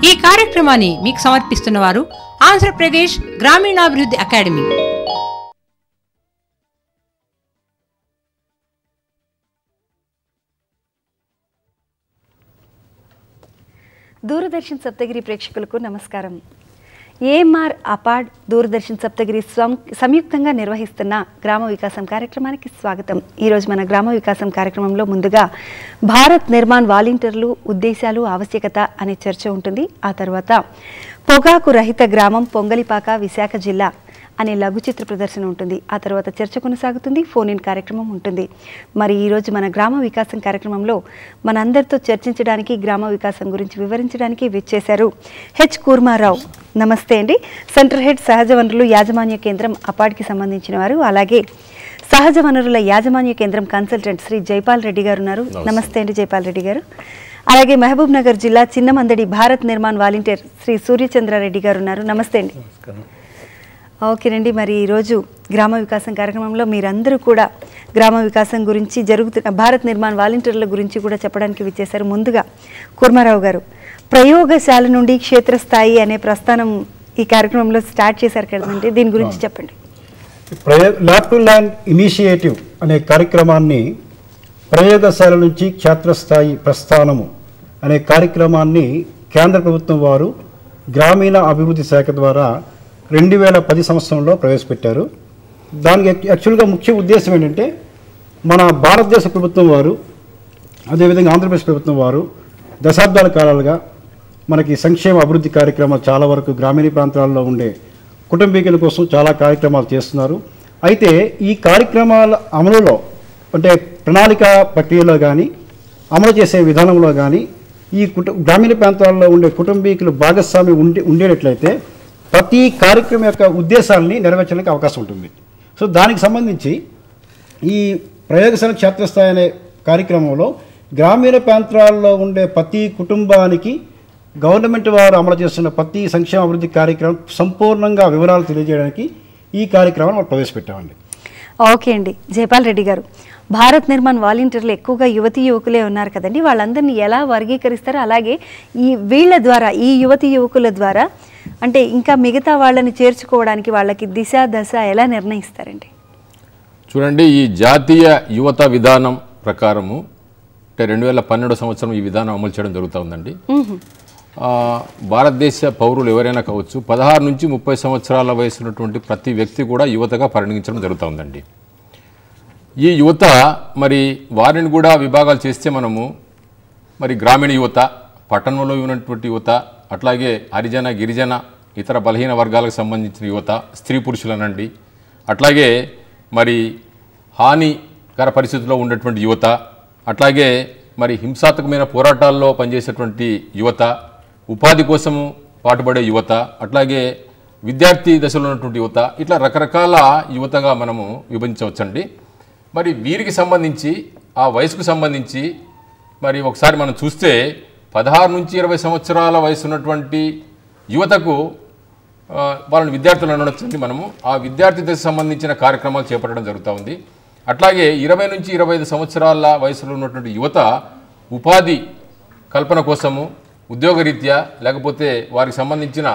ఈ కార్యక్రమాన్ని మీకు సమర్పిస్తున్నవారు ఆంధ్రప్రదేశ్ గ్రామీణాభివృద్ధి అకాడమీ. దూరదర్శన్ సప్తగిరి ప్రేక్షకులకు నమస్కారం. ఏఎంఆర్ అపార్డ్ దూరదర్శన్ సప్తగిరి సంయుక్తంగా నిర్వహిస్తున్న గ్రామ వికాసం కార్యక్రమానికి స్వాగతం. ఈరోజు మన గ్రామ వికాసం కార్యక్రమంలో ముందుగా భారత్ నిర్మాణ్ వాలంటీర్లు ఉద్దేశాలు ఆవశ్యకత అనే చర్చ ఉంటుంది. ఆ తర్వాత పొగాకు రహిత గ్రామం పొంగలిపాక విశాఖ జిల్లా అనే లఘు చిత్ర ప్రదర్శన ఉంటుంది. ఆ తర్వాత చర్చ కొనసాగుతుంది, ఫోన్ ఇన్ కార్యక్రమం ఉంటుంది. మరి ఈరోజు మన గ్రామ వికాసం కార్యక్రమంలో మనందరితో చర్చించడానికి, గ్రామ వికాసం గురించి వివరించడానికి విచ్చేశారు హెచ్ కూర్మారావు. నమస్తే అండి. సెంటర్ హెడ్ సహజ వనరులు యాజమాన్య కేంద్రం అపాడ్కి సంబంధించిన వారు, అలాగే సహజ వనరుల యాజమాన్య కేంద్రం కన్సల్టెంట్ శ్రీ జైపాల్ రెడ్డి గారు ఉన్నారు. నమస్తే అండి జైపాల్ రెడ్డి గారు. అలాగే మహబూబ్ నగర్ జిల్లా చిన్నమందడి భారత్ నిర్మాణ్ వాలంటీర్ శ్రీ సూర్యచంద్రారెడ్డి గారు ఉన్నారు. నమస్తే అండి. ఓకేనండి. మరి ఈరోజు గ్రామ వికాసం కార్యక్రమంలో మీరందరూ కూడా గ్రామ వికాసం గురించి, జరుగుతున్న భారత్ నిర్మాణ్ వాలంటీర్ల గురించి కూడా చెప్పడానికి విచ్చేశారు. ముందుగా కూర్మారావు గారు, ప్రయోగశాల నుండి క్షేత్రస్థాయి అనే ప్రస్థానం ఈ కార్యక్రమంలో స్టార్ట్ చేశారు కదండి, దీని గురించి చెప్పండి. ల్యాబ్ టు ల్యాండ్ ఇనిషియేటివ్ అనే కార్యక్రమాన్ని, ప్రయోగశాల నుంచి క్షేత్రస్థాయి ప్రస్థానము అనే కార్యక్రమాన్ని కేంద్ర ప్రభుత్వం వారు గ్రామీణ అభివృద్ధి శాఖ ద్వారా 2010 సంవత్సరంలో ప్రవేశపెట్టారు. దానికి యాక్చువల్గా ముఖ్య ఉద్దేశం ఏంటంటే, మన భారతదేశ ప్రభుత్వం వారు, అదేవిధంగా ఆంధ్రప్రదేశ్ ప్రభుత్వం వారు దశాబ్దాల కాలాలుగా మనకి సంక్షేమ అభివృద్ధి కార్యక్రమాలు చాలా వరకు గ్రామీణ ప్రాంతాల్లో ఉండే కుటుంబీకుల కోసం చాలా కార్యక్రమాలు చేస్తున్నారు. అయితే ఈ కార్యక్రమాల అమలులో, అంటే ప్రణాళిక ప్రక్రియలో కానీ, అమలు చేసే విధానంలో కానీ ఈ గ్రామీణ ప్రాంతాల్లో ఉండే కుటుంబీకులు భాగస్వామి ఉండేటట్లయితే ప్రతి కార్యక్రమం యొక్క ఉద్దేశాలని నెరవేర్చడానికి అవకాశం ఉంటుంది. సో దానికి సంబంధించి ఈ ప్రయోగశాల క్షేత్రస్థాయి అనే కార్యక్రమంలో గ్రామీణ ప్రాంతాల్లో ఉండే ప్రతి కుటుంబానికి గవర్నమెంట్ వారు అమలు చేస్తున్న ప్రతి సంక్షేమ అభివృద్ధి కార్యక్రమం సంపూర్ణంగా వివరాలు తెలియజేయడానికి ఈ కార్యక్రమం మనం ప్రవేశపెట్టామండి. ఓకే అండి. జైపాల్ రెడ్డి గారు, భారత్ నిర్మాణ్ వాలంటీర్లు ఎక్కువగా యువతీ యువకులే ఉన్నారు కదండి, వాళ్ళందరినీ ఎలా వర్గీకరిస్తారు? అలాగే వీళ్ళ ద్వారా, ఈ యువతీ యువకుల ద్వారా అంటే ఇంకా మిగతా వాళ్ళని చేర్చుకోవడానికి వాళ్ళకి దిశ దశ ఎలా నిర్ణయిస్తారండి? చూడండి, ఈ జాతీయ యువత విధానం ప్రకారము అంటే 2012 సంవత్సరం ఈ విధానం అమలు చేయడం జరుగుతూ ఉందండి. భారతదేశ పౌరులు ఎవరైనా కావచ్చు, 16 నుంచి 30 సంవత్సరాల వయసు ఉన్నటువంటి ప్రతి వ్యక్తి కూడా యువతగా పరిగణించడం జరుగుతూ ఉందండి. ఈ యువత మరి వారిని కూడా విభాగాలు చేస్తే మనము మరి గ్రామీణ యువత, పట్టణంలో ఉన్నటువంటి యువత, అట్లాగే హరిజన గిరిజన ఇతర బలహీన వర్గాలకు సంబంధించిన యువత, స్త్రీ పురుషులనండి, అట్లాగే మరి హానికర పరిస్థితుల్లో ఉన్నటువంటి యువత, అట్లాగే మరి హింసాత్మకమైన పోరాటాల్లో పనిచేసేటువంటి యువత, ఉపాధి కోసము పాటుపడే యువత, అట్లాగే విద్యార్థి దశలో ఉన్నటువంటి యువత, ఇట్లా రకరకాల యువతగా మనము విభజించవచ్చండి. మరి వీరికి సంబంధించి, ఆ వయసుకు సంబంధించి మరి ఒకసారి మనం చూస్తే 16 నుంచి 20 సంవత్సరాల వయసు ఉన్నటువంటి యువతకు వాళ్ళని విద్యార్థులు అనొచ్చండి. మనము ఆ విద్యార్థి దశకు సంబంధించిన కార్యక్రమాలు చేపట్టడం జరుగుతూ ఉంది. అట్లాగే 20 నుంచి 25 సంవత్సరాల వయసులో ఉన్నటువంటి యువత ఉపాధి కల్పన కోసము, ఉద్యోగరీత్యా లేకపోతే వారికి సంబంధించిన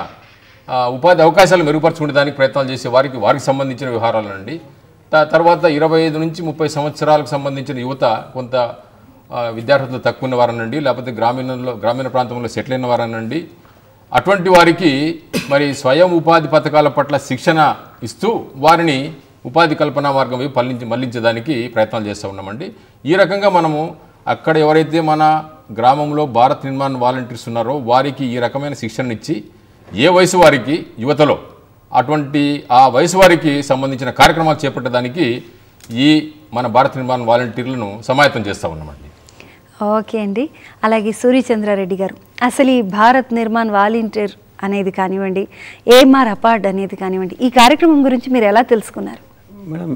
ఉపాధి అవకాశాలు మెరుగుపరచుకునే దానికి ప్రయత్నాలు చేసే వారికి సంబంధించిన వ్యవహారాలనండి. తర్వాత 25 నుంచి 30 సంవత్సరాలకు సంబంధించిన యువత కొంత విద్యార్థులు తక్కువ ఉన్న వారనండి, లేకపోతే గ్రామీణ ప్రాంతంలో సెటిల్ అయిన వారనండి. అటువంటి వారికి మరి స్వయం ఉపాధి పథకాల పట్ల శిక్షణ ఇస్తూ వారిని ఉపాధి కల్పన మార్గం మళ్లించడానికి ప్రయత్నాలు చేస్తూ ఉన్నామండి. ఈ రకంగా మనము అక్కడ ఎవరైతే మన గ్రామంలో భారత్ నిర్మాణ్ వాలంటీర్స్ ఉన్నారో వారికి ఈ రకమైన శిక్షణ ఇచ్చి, ఏ వయసు వారికి యువతలో అటువంటి ఆ వయసు వారికి సంబంధించిన కార్యక్రమాలు చేపట్టడానికి ఈ మన భారత్ నిర్మాణ్ వాలంటీర్లను సమాయత్తం చేస్తూ ఉన్నామండి. ఓకే అండి. అలాగే సూర్యచంద్రారెడ్డి గారు, అసలు ఈ భారత్ నిర్మాణ్ వాలంటీర్ అనేది కానివ్వండి, ఏఎంఆర్ అపార్డ్ అనేది కానివ్వండి, ఈ కార్యక్రమం గురించి మీరు ఎలా తెలుసుకున్నారు? మేడం,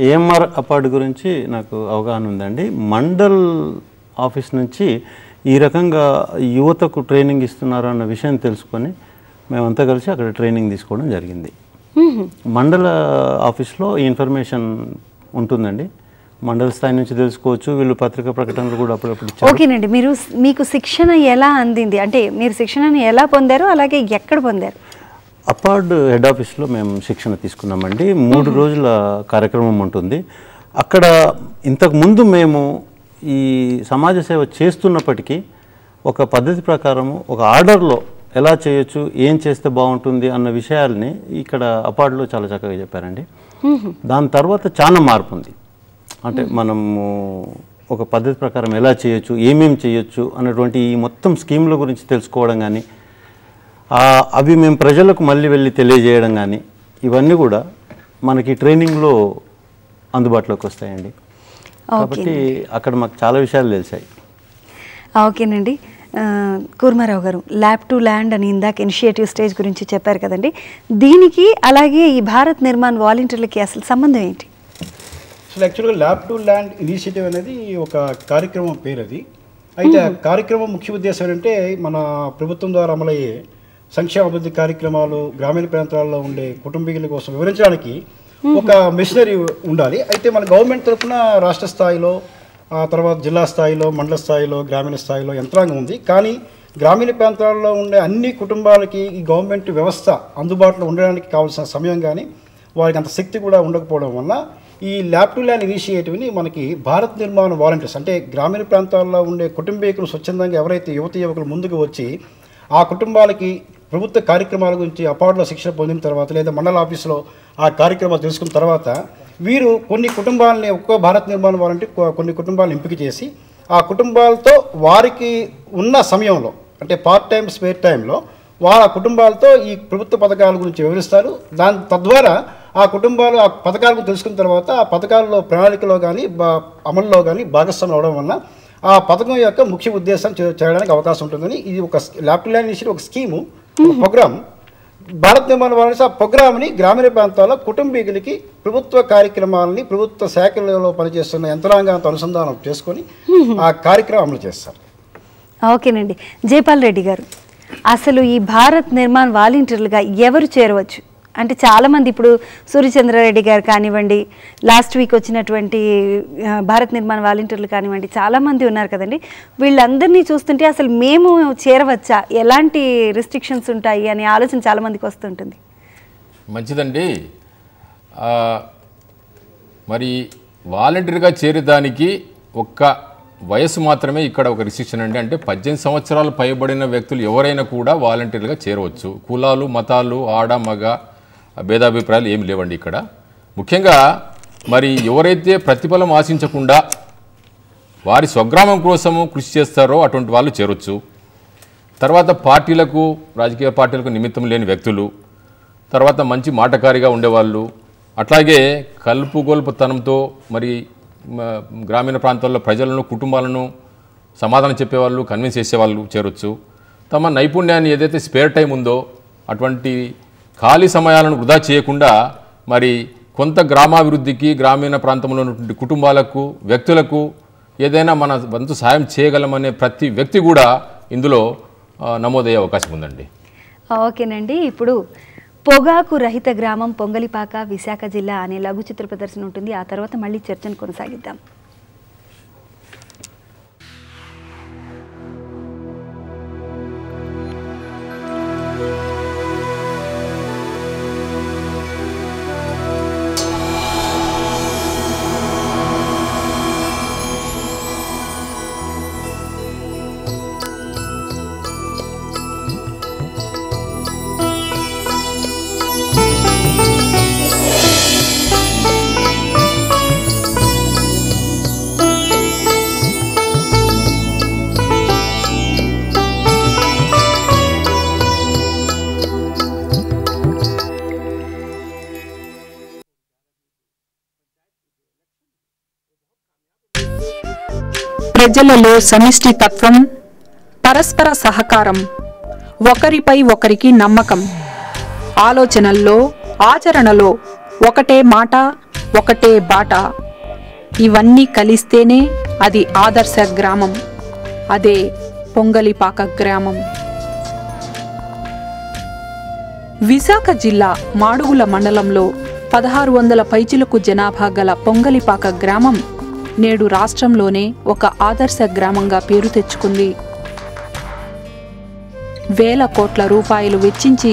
ఏఎంఆర్ అపార్డ్ గురించి నాకు అవగాహన ఉందండి. మండల్ ఆఫీస్ నుంచి ఈ రకంగా యువతకు ట్రైనింగ్ ఇస్తున్నారు అన్న విషయం తెలుసుకొని మేమంతా కలిసి అక్కడ ట్రైనింగ్ తీసుకోవడం జరిగింది. మండల ఆఫీస్లో ఈ ఇన్ఫర్మేషన్ ఉంటుందండి. మండల స్థాయి నుంచి తెలుసుకోవచ్చు. వీళ్ళు పత్రికా ప్రకటనలు కూడా అప్పుడప్పుడు ఇచ్చారు. ఓకేనండి, మీకు శిక్షణ ఎలా అందింది, అంటే మీరు శిక్షణను ఎలా పొందారు, అలాగే ఎక్కడ పొందారు? అపార్డ్ హెడ్ ఆఫీస్లో మేము శిక్షణ తీసుకున్నామండి. 3 రోజుల కార్యక్రమం ఉంటుంది. అక్కడ ఇంతకుముందు మేము ఈ సమాజ సేవ చేస్తున్నప్పటికీ ఒక పద్ధతి ప్రకారము ఒక ఆర్డర్లో ఎలా చేయొచ్చు, ఏం చేస్తే బాగుంటుంది అన్న విషయాల్ని ఇక్కడ అపార్డ్లో చాలా చక్కగా చెప్పారండి. దాని తర్వాత చాలా మార్పు ఉంది. అంటే మనము ఒక పద్ధతి ప్రకారం ఎలా చేయొచ్చు, ఏమేమి చేయొచ్చు అన్నటువంటి ఈ మొత్తం స్కీమ్ల గురించి తెలుసుకోవడం కానీ, అవి మేము ప్రజలకు మళ్ళీ వెళ్ళి తెలియజేయడం కానీ, ఇవన్నీ కూడా మనకి ట్రైనింగ్లో అందుబాటులోకి వస్తాయండి. కాబట్టి అక్కడ మాకు చాలా విషయాలు తెలిసాయి. ఓకేనండి. కూర్మారావు గారు, ల్యాబ్ టు ల్యాండ్ అని ఇందాక ఇనిషియేటివ్ స్టేజ్ గురించి చెప్పారు కదండి, దీనికి అలాగే ఈ భారత్ నిర్మాణ్ వాలంటీర్లకి అసలు సంబంధం ఏంటి? అసలు యాక్చువల్గా ల్యాబ్ టు ల్యాండ్ ఇనిషియేటివ్ అనేది ఒక కార్యక్రమం పేరు అది. అయితే ఆ కార్యక్రమం ముఖ్య ఉద్దేశం ఏంటంటే మన ప్రభుత్వం ద్వారా అమలయ్యే సంక్షేమ అభివృద్ధి కార్యక్రమాలు గ్రామీణ ప్రాంతాల్లో ఉండే కుటుంబీకుల కోసం వివరించడానికి ఒక మిషనరీ ఉండాలి. అయితే మన గవర్నమెంట్ తరఫున రాష్ట్ర స్థాయిలో, తర్వాత జిల్లా స్థాయిలో, మండల స్థాయిలో, గ్రామీణ స్థాయిలో యంత్రాంగం ఉంది. కానీ గ్రామీణ ప్రాంతాల్లో ఉండే అన్ని కుటుంబాలకి ఈ గవర్నమెంట్ వ్యవస్థ అందుబాటులో ఉండడానికి కావాల్సిన సమయం కానీ వారికి అంత శక్తి కూడా ఉండకపోవడం వల్ల ఈ ల్యాబ్ టు ల్యాండ్ ఇనిషియేటివ్ని మనకి భారత్ నిర్మాణ వాలంటీర్స్, అంటే గ్రామీణ ప్రాంతాల్లో ఉండే కుటుంబీకులు స్వచ్ఛందంగా ఎవరైతే యువకులు ముందుకు వచ్చి ఆ కుటుంబాలకి ప్రభుత్వ కార్యక్రమాల గురించి అపార్డ్లో శిక్షణ పొందిన తర్వాత లేదా మండల ఆఫీసులో ఆ కార్యక్రమాలు తెలుసుకున్న తర్వాత వీరు కొన్ని కుటుంబాలని, ఒక్కో భారత్ నిర్మాణ వాలంటీర్ కొన్ని కుటుంబాలను ఎంపిక చేసి ఆ కుటుంబాలతో వారికి ఉన్న సమయంలో, అంటే పార్ట్ టైం స్పేర్ టైంలో వాళ్ళ కుటుంబాలతో ఈ ప్రభుత్వ పథకాల గురించి వివరిస్తారు. తద్వారా ఆ కుటుంబాలు ఆ పథకాల గురించి తెలుసుకున్న తర్వాత ఆ పథకాల్లో ప్రణాళికలో కానీ అమల్లో కానీ భాగస్వామ్యం అవడం వల్ల ఆ పథకం యొక్క ముఖ్య ఉద్దేశం చేయడానికి అవకాశం ఉంటుందని ఇది ఒక ల్యాబ్ టు ల్యాండ్ ఇనిషియేటివ్, ఒక స్కీము, ఒక ప్రోగ్రామ్. భారత్ నిర్మాణ వాలంటీర్స్ ఆ ప్రోగ్రామ్ని గ్రామీణ ప్రాంతాల్లో కుటుంబీకులకి ప్రభుత్వ కార్యక్రమాలని ప్రభుత్వ శాఖలలో పనిచేస్తున్న యంత్రాంగాలతో అనుసంధానం చేసుకొని ఆ కార్యక్రమం అమలు చేస్తారు. ఓకేనండి. జైపాల్ రెడ్డి గారు, అసలు ఈ భారత్ నిర్మాణ్ వాలంటీర్లుగా ఎవరు చేరవచ్చు? అంటే చాలామంది ఇప్పుడు సూర్యచంద్రారెడ్డి గారు కానివ్వండి, లాస్ట్ వీక్ వచ్చినటువంటి భారత్ నిర్మాణ్ వాలంటీర్లు కానివ్వండి, చాలామంది ఉన్నారు కదండి. వీళ్ళందరినీ చూస్తుంటే అసలు మేము చేరవచ్చా, ఎలాంటి రిస్ట్రిక్షన్స్ ఉంటాయి అనే ఆలోచన చాలామందికి వస్తుంటుంది. మంచిదండి. మరి వాలంటీర్గా చేరేదానికి ఒక్క వయసు మాత్రమే ఇక్కడ ఒక రిస్ట్రిక్షన్ అండి. అంటే 18 సంవత్సరాలు పైబడిన వ్యక్తులు ఎవరైనా కూడా వాలంటీర్గా చేరవచ్చు. కులాలు, మతాలు, ఆడ మగ భేదాభిప్రాయాలు ఏమి లేవండి ఇక్కడ. ముఖ్యంగా మరి ఎవరైతే ప్రతిఫలం ఆశించకుండా వారి స్వగ్రామం కోసము కృషి చేస్తారో అటువంటి వాళ్ళు చేరొచ్చు. తర్వాత పార్టీలకు, రాజకీయ పార్టీలకు నిమిత్తం లేని వ్యక్తులు, తర్వాత మంచి మాటకారిగా ఉండేవాళ్ళు, అట్లాగే కలుపుగొల్పుతనంతో మరి గ్రామీణ ప్రాంతాల్లో ప్రజలను, కుటుంబాలను సమాధానం చెప్పేవాళ్ళు, కన్విన్స్ చేసేవాళ్ళు చేరొచ్చు. తమ నైపుణ్యాన్ని ఏదైతే స్పేర్ టైం ఉందో అటువంటి ఖాళీ సమయాలను వృధా చేయకుండా మరి కొంత గ్రామాభివృద్ధికి, గ్రామీణ ప్రాంతంలో ఉన్నటువంటి కుటుంబాలకు, వ్యక్తులకు ఏదైనా మన వంతు సాయం చేయగలమనే ప్రతి వ్యక్తి కూడా ఇందులో నమోదయ్యే అవకాశం ఉందండి. ఓకేనండి. ఇప్పుడు పొగాకు రహిత గ్రామం పొంగలిపాక, విశాఖ జిల్లా అనే లఘు చిత్ర ప్రదర్శన ఉంటుంది. ఆ తర్వాత మళ్ళీ చర్చను కొనసాగిద్దాం. ప్రజలలో సమిష్టి తత్వం, పరస్పర సహకారం, ఒకరిపై ఒకరికి నమ్మకం, ఆలోచనల్లో, ఆచరణలో ఒకటే మాట, ఒకటే బాట, ఇవన్నీ కలిస్తేనే అది ఆదర్శ గ్రామం. అదే పొంగలిపాక గ్రామం. విశాఖ జిల్లా మాడుగుల మండలంలో 1600 పైచిలకు జనాభా గల పొంగలిపాక గ్రామం నేడు రాష్ట్రంలోనే ఒక ఆదర్శ గ్రామంగా పేరు తెచ్చుకుంది. వేల కోట్ల రూపాయలు వెచ్చించి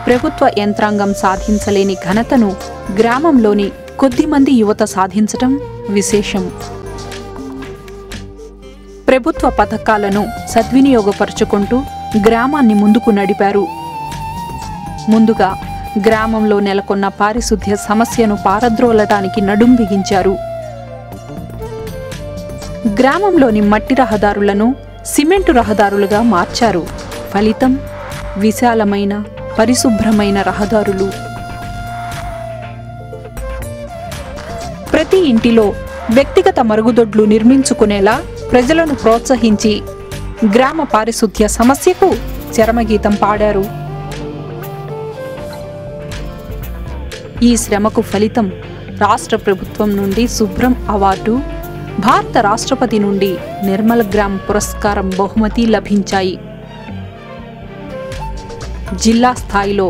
ప్రభుత్వ యంత్రాంగం సాధించలేని ఘనతను గ్రామంలోని కొద్దిమంది యువత సాధించటం విశేషం. ప్రభుత్వ పథకాలను సద్వినియోగపరుచుకుంటూ గ్రామాన్ని ముందుకు నడిపారు. ముందుగా గ్రామంలో నెలకొన్న పారిశుద్ధ్య సమస్యను పారద్రోలటానికి నడుం బిగించారు. గ్రామంలోని మట్టి రహదారులను సిమెంటు రహదారులుగా మార్చారు. ఫలితం విశాలమైన పరిశుభ్రమైన రహదారులు. ప్రతి ఇంటిలో వ్యక్తిగత మరుగుదొడ్లు నిర్మించుకునేలా ప్రజలను ప్రోత్సహించి గ్రామ పారిశుద్ధ్య సమస్యకు చరమగీతం పాడారు. ఈ శ్రమకు ఫలితం రాష్ట్ర ప్రభుత్వం నుండి శుభ్రం అవార్డు, భారత రాష్ట్రపతి నుండి నిర్మల్ గ్రామ్ పురస్కారం బహుమతి లభించాయి. జిల్లా స్థాయిలో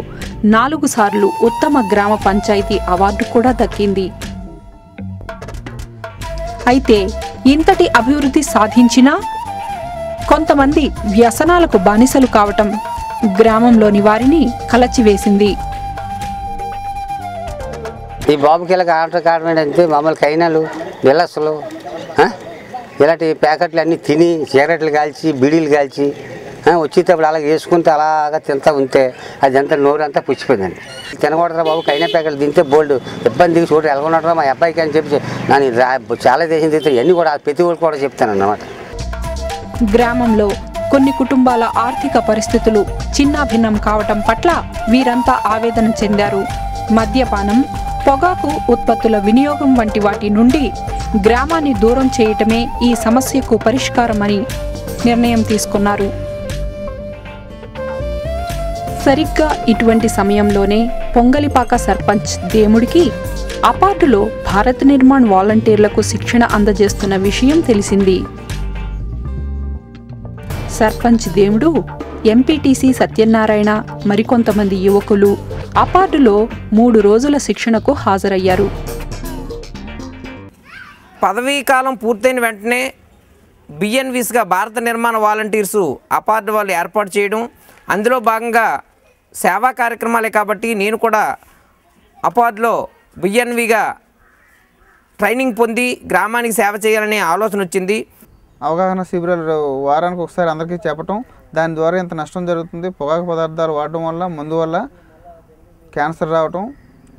4 సార్లు ఉత్తమ గ్రామ పంచాయతీ అవార్డు కూడా దక్కింది. అయితే ఇంతటి అభివృద్ధి సాధించినా కొంతమంది వ్యసనాలకు బానిసలు కావటం గ్రామంలోని వారిని కలచివేసింది. ఈ బాబుకి ఆర్డర్ కావడం అంటే మామూలు కైనాలు విలసలు ఇలాంటి ప్యాకెట్లు అన్నీ తిని సిగరెట్లు కాల్చి బీడీలు కాల్చి వచ్చేటప్పుడు అలా వేసుకుంటే అలాగా తింటా ఉంటే అది అంతా నోరంతా పుచ్చిపోయిందండి. తినకూడదురా బాబు, కైనా ప్యాకెట్లు తింటే బోల్డ్ ఇబ్బంది చూడు ఎలాగొన్నాడు మా అబ్బాయికి అని చెప్పి నేను చాలా దేశం తింటే ఇవన్నీ కూడా ప్రతి ఒక్కరు కూడా చెప్తాను అన్నమాట. గ్రామంలో కొన్ని కుటుంబాల ఆర్థిక పరిస్థితులు చిన్నాభిన్నం కావటం పట్ల వీరంతా ఆవేదన చెందారు. మద్యపానం, పొగాకు ఉత్పత్తుల వినియోగం వంటి వాటి నుండి గ్రామాన్ని దూరం చేయటమే ఈ సమస్యకు పరిష్కారమని నిర్ణయం తీసుకున్నారు. సరిగ్గా ఇటువంటి సమయంలోనే పొంగలిపాక సర్పంచ్ దేముడికి అపార్టులో భారత్ నిర్మాణ్ వాలంటీర్లకు శిక్షణ అందజేస్తున్న విషయం తెలిసింది. సర్పంచ్ దేవుడు, ఎంపీటీసీ సత్యనారాయణ మరికొంతమంది యువకులు అపార్టులో 3 రోజుల శిక్షణకు హాజరయ్యారు. పదవీ కాలం పూర్తయిన వెంటనే బిఎన్వీస్గా భారత నిర్మాణ వాలంటీర్సు అపార్ట్ వాళ్ళు ఏర్పాటు చేయడం, అందులో భాగంగా సేవా కార్యక్రమాలే కాబట్టి నేను కూడా అపార్ట్లో బిఎన్వీగా ట్రైనింగ్ పొంది గ్రామానికి సేవ చేయాలనే ఆలోచన వచ్చింది. అవగాహన శిబిరాలు వారానికి ఒకసారి అందరికీ చెప్పటం, దాని ద్వారా ఇంత నష్టం జరుగుతుంది, పొగాకు పదార్థాలు వాడటం వల్ల మందు వల్ల క్యాన్సర్ రావటం,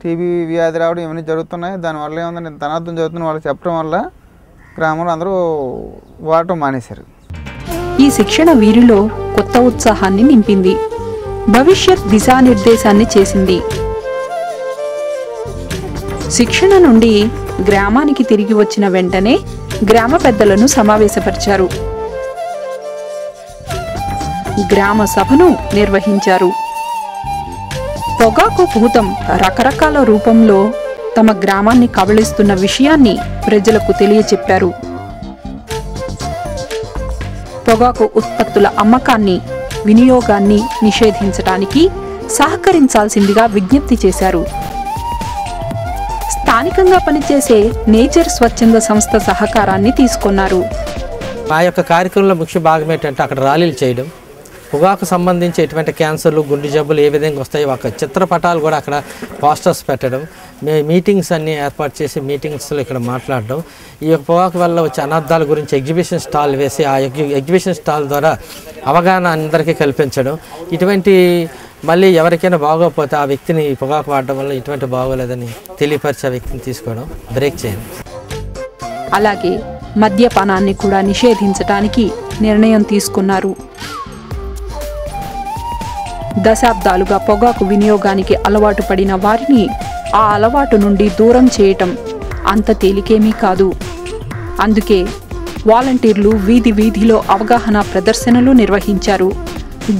టీబీ వ్యాధి రావడం ఇవన్నీ జరుగుతున్నాయి, దానివల్ల ఏముందని ధనార్థం జరుగుతుంది వాళ్ళకి చెప్పడం వల్ల గ్రామంలో అందరూ వాడటం మానేశారు. ఈ శిక్షణ వీరిలో కొత్త ఉత్సాహాన్ని నింపింది, భవిష్యత్ దిశానిర్దేశాన్ని చేసింది. శిక్షణ నుండి గ్రామానికి తిరిగి వచ్చిన వెంటనే గ్రామ పెద్దలను సమావేశపరిచారు. గ్రామ సభను నిర్వహించారు. పొగాకు భూతం రకరకాల రూపంలో తమ గ్రామాన్ని కబళిస్తున్న విషయాన్ని ప్రజలకు తెలియచెప్పారు. పొగాకు ఉత్పత్తుల అమ్మకాన్ని, వినియోగాన్ని నిషేధించడానికి సహకరించాల్సిందిగా విజ్ఞప్తి చేశారు. స్థానికంగా పనిచేసే నేచర్ స్వచ్ఛంద సంస్థ సహకారాన్ని తీసుకున్నారు. ఆ యొక్క కార్యక్రమంలో ముఖ్య భాగం ఏంటంటే అక్కడ ర్యాలీలు చేయడం, పొగాకు సంబంధించి ఎటువంటి క్యాన్సర్లు, గుండె జబ్బులు ఏ విధంగా వస్తాయో ఒక చిత్రపటాలు కూడా అక్కడ పోస్టర్స్ పెట్టడం, మీటింగ్స్ అన్నీ ఏర్పాటు చేసి మీటింగ్స్లో ఇక్కడ మాట్లాడడం, ఈ యొక్క పొగాకు వల్ల వచ్చే అనర్థాల గురించి ఎగ్జిబిషన్ స్టాల్ వేసి ఆ ఎగ్జిబిషన్ స్టాల్ ద్వారా అవగాహన అందరికీ కల్పించడం, ఇటువంటి మళ్ళీ ఎవరికైనా బాగోకపోతే ఆ వ్యక్తిని పొగాకు వాడడం వల్ల ఇటువంటి బాగోలేదని తెలియపరిచే వ్యక్తిని తీసుకోవడం, బ్రేక్ చేయండి. అలాగే మద్యపానాన్ని కూడా నిషేధించడానికి నిర్ణయం తీసుకున్నారు. దశాబ్దాలుగా పొగాకు వినియోగానికి అలవాటు పడిన వారిని ఆ అలవాటు నుండి దూరం చేయటం అంత తేలికేమీ కాదు. అందుకే వాలంటీర్లు వీధి వీధిలో అవగాహన ప్రదర్శనలు నిర్వహించారు.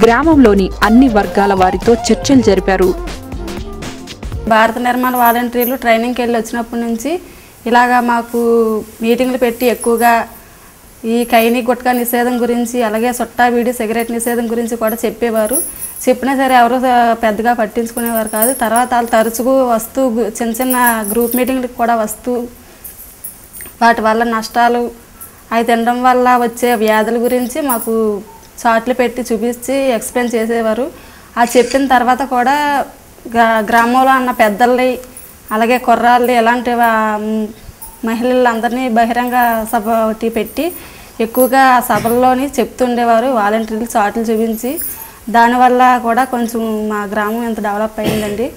గ్రామంలోని అన్ని వర్గాల వారితో చర్చలు జరిపారు. భారత నిర్మాణ వాలంటీర్లు ట్రైనింగ్కి వెళ్ళి వచ్చినప్పటి నుంచి ఇలాగా మాకు మీటింగ్లు పెట్టి ఎక్కువగా ఈ కైని గుట్కా నిషేధం గురించి, అలాగే సుట్టా బీడీ సిగరెట్ నిషేధం గురించి కూడా చెప్పేవారు. చెప్పినా సరే ఎవరు పెద్దగా పట్టించుకునేవారు కాదు. తర్వాత వాళ్ళు తరచుగా వస్తూ చిన్న చిన్న గ్రూప్ మీటింగ్లకు కూడా వస్తూ వాటి వల్ల నష్టాలు అవి తినడం వల్ల వచ్చే వ్యాధుల గురించి మాకు చార్ట్లు పెట్టి చూపించి ఎక్స్ప్లెయిన్ చేసేవారు. ఆ చెప్పిన తర్వాత కూడా గ్రామంలో ఉన్న పెద్దల్ని అలాగే కుర్రాళ్ళని ఇలాంటి మహిళలందరినీ బహిరంగ సభ ఒకటి పెట్టి ఎక్కువగా సభల్లోని చెప్తుండేవారు. వాలంటీర్లు చార్ట్లు చూపించి దానివల్ల కూడా కొంచెం మా గ్రామం ఎంత డెవలప్ అయ్యిందండి.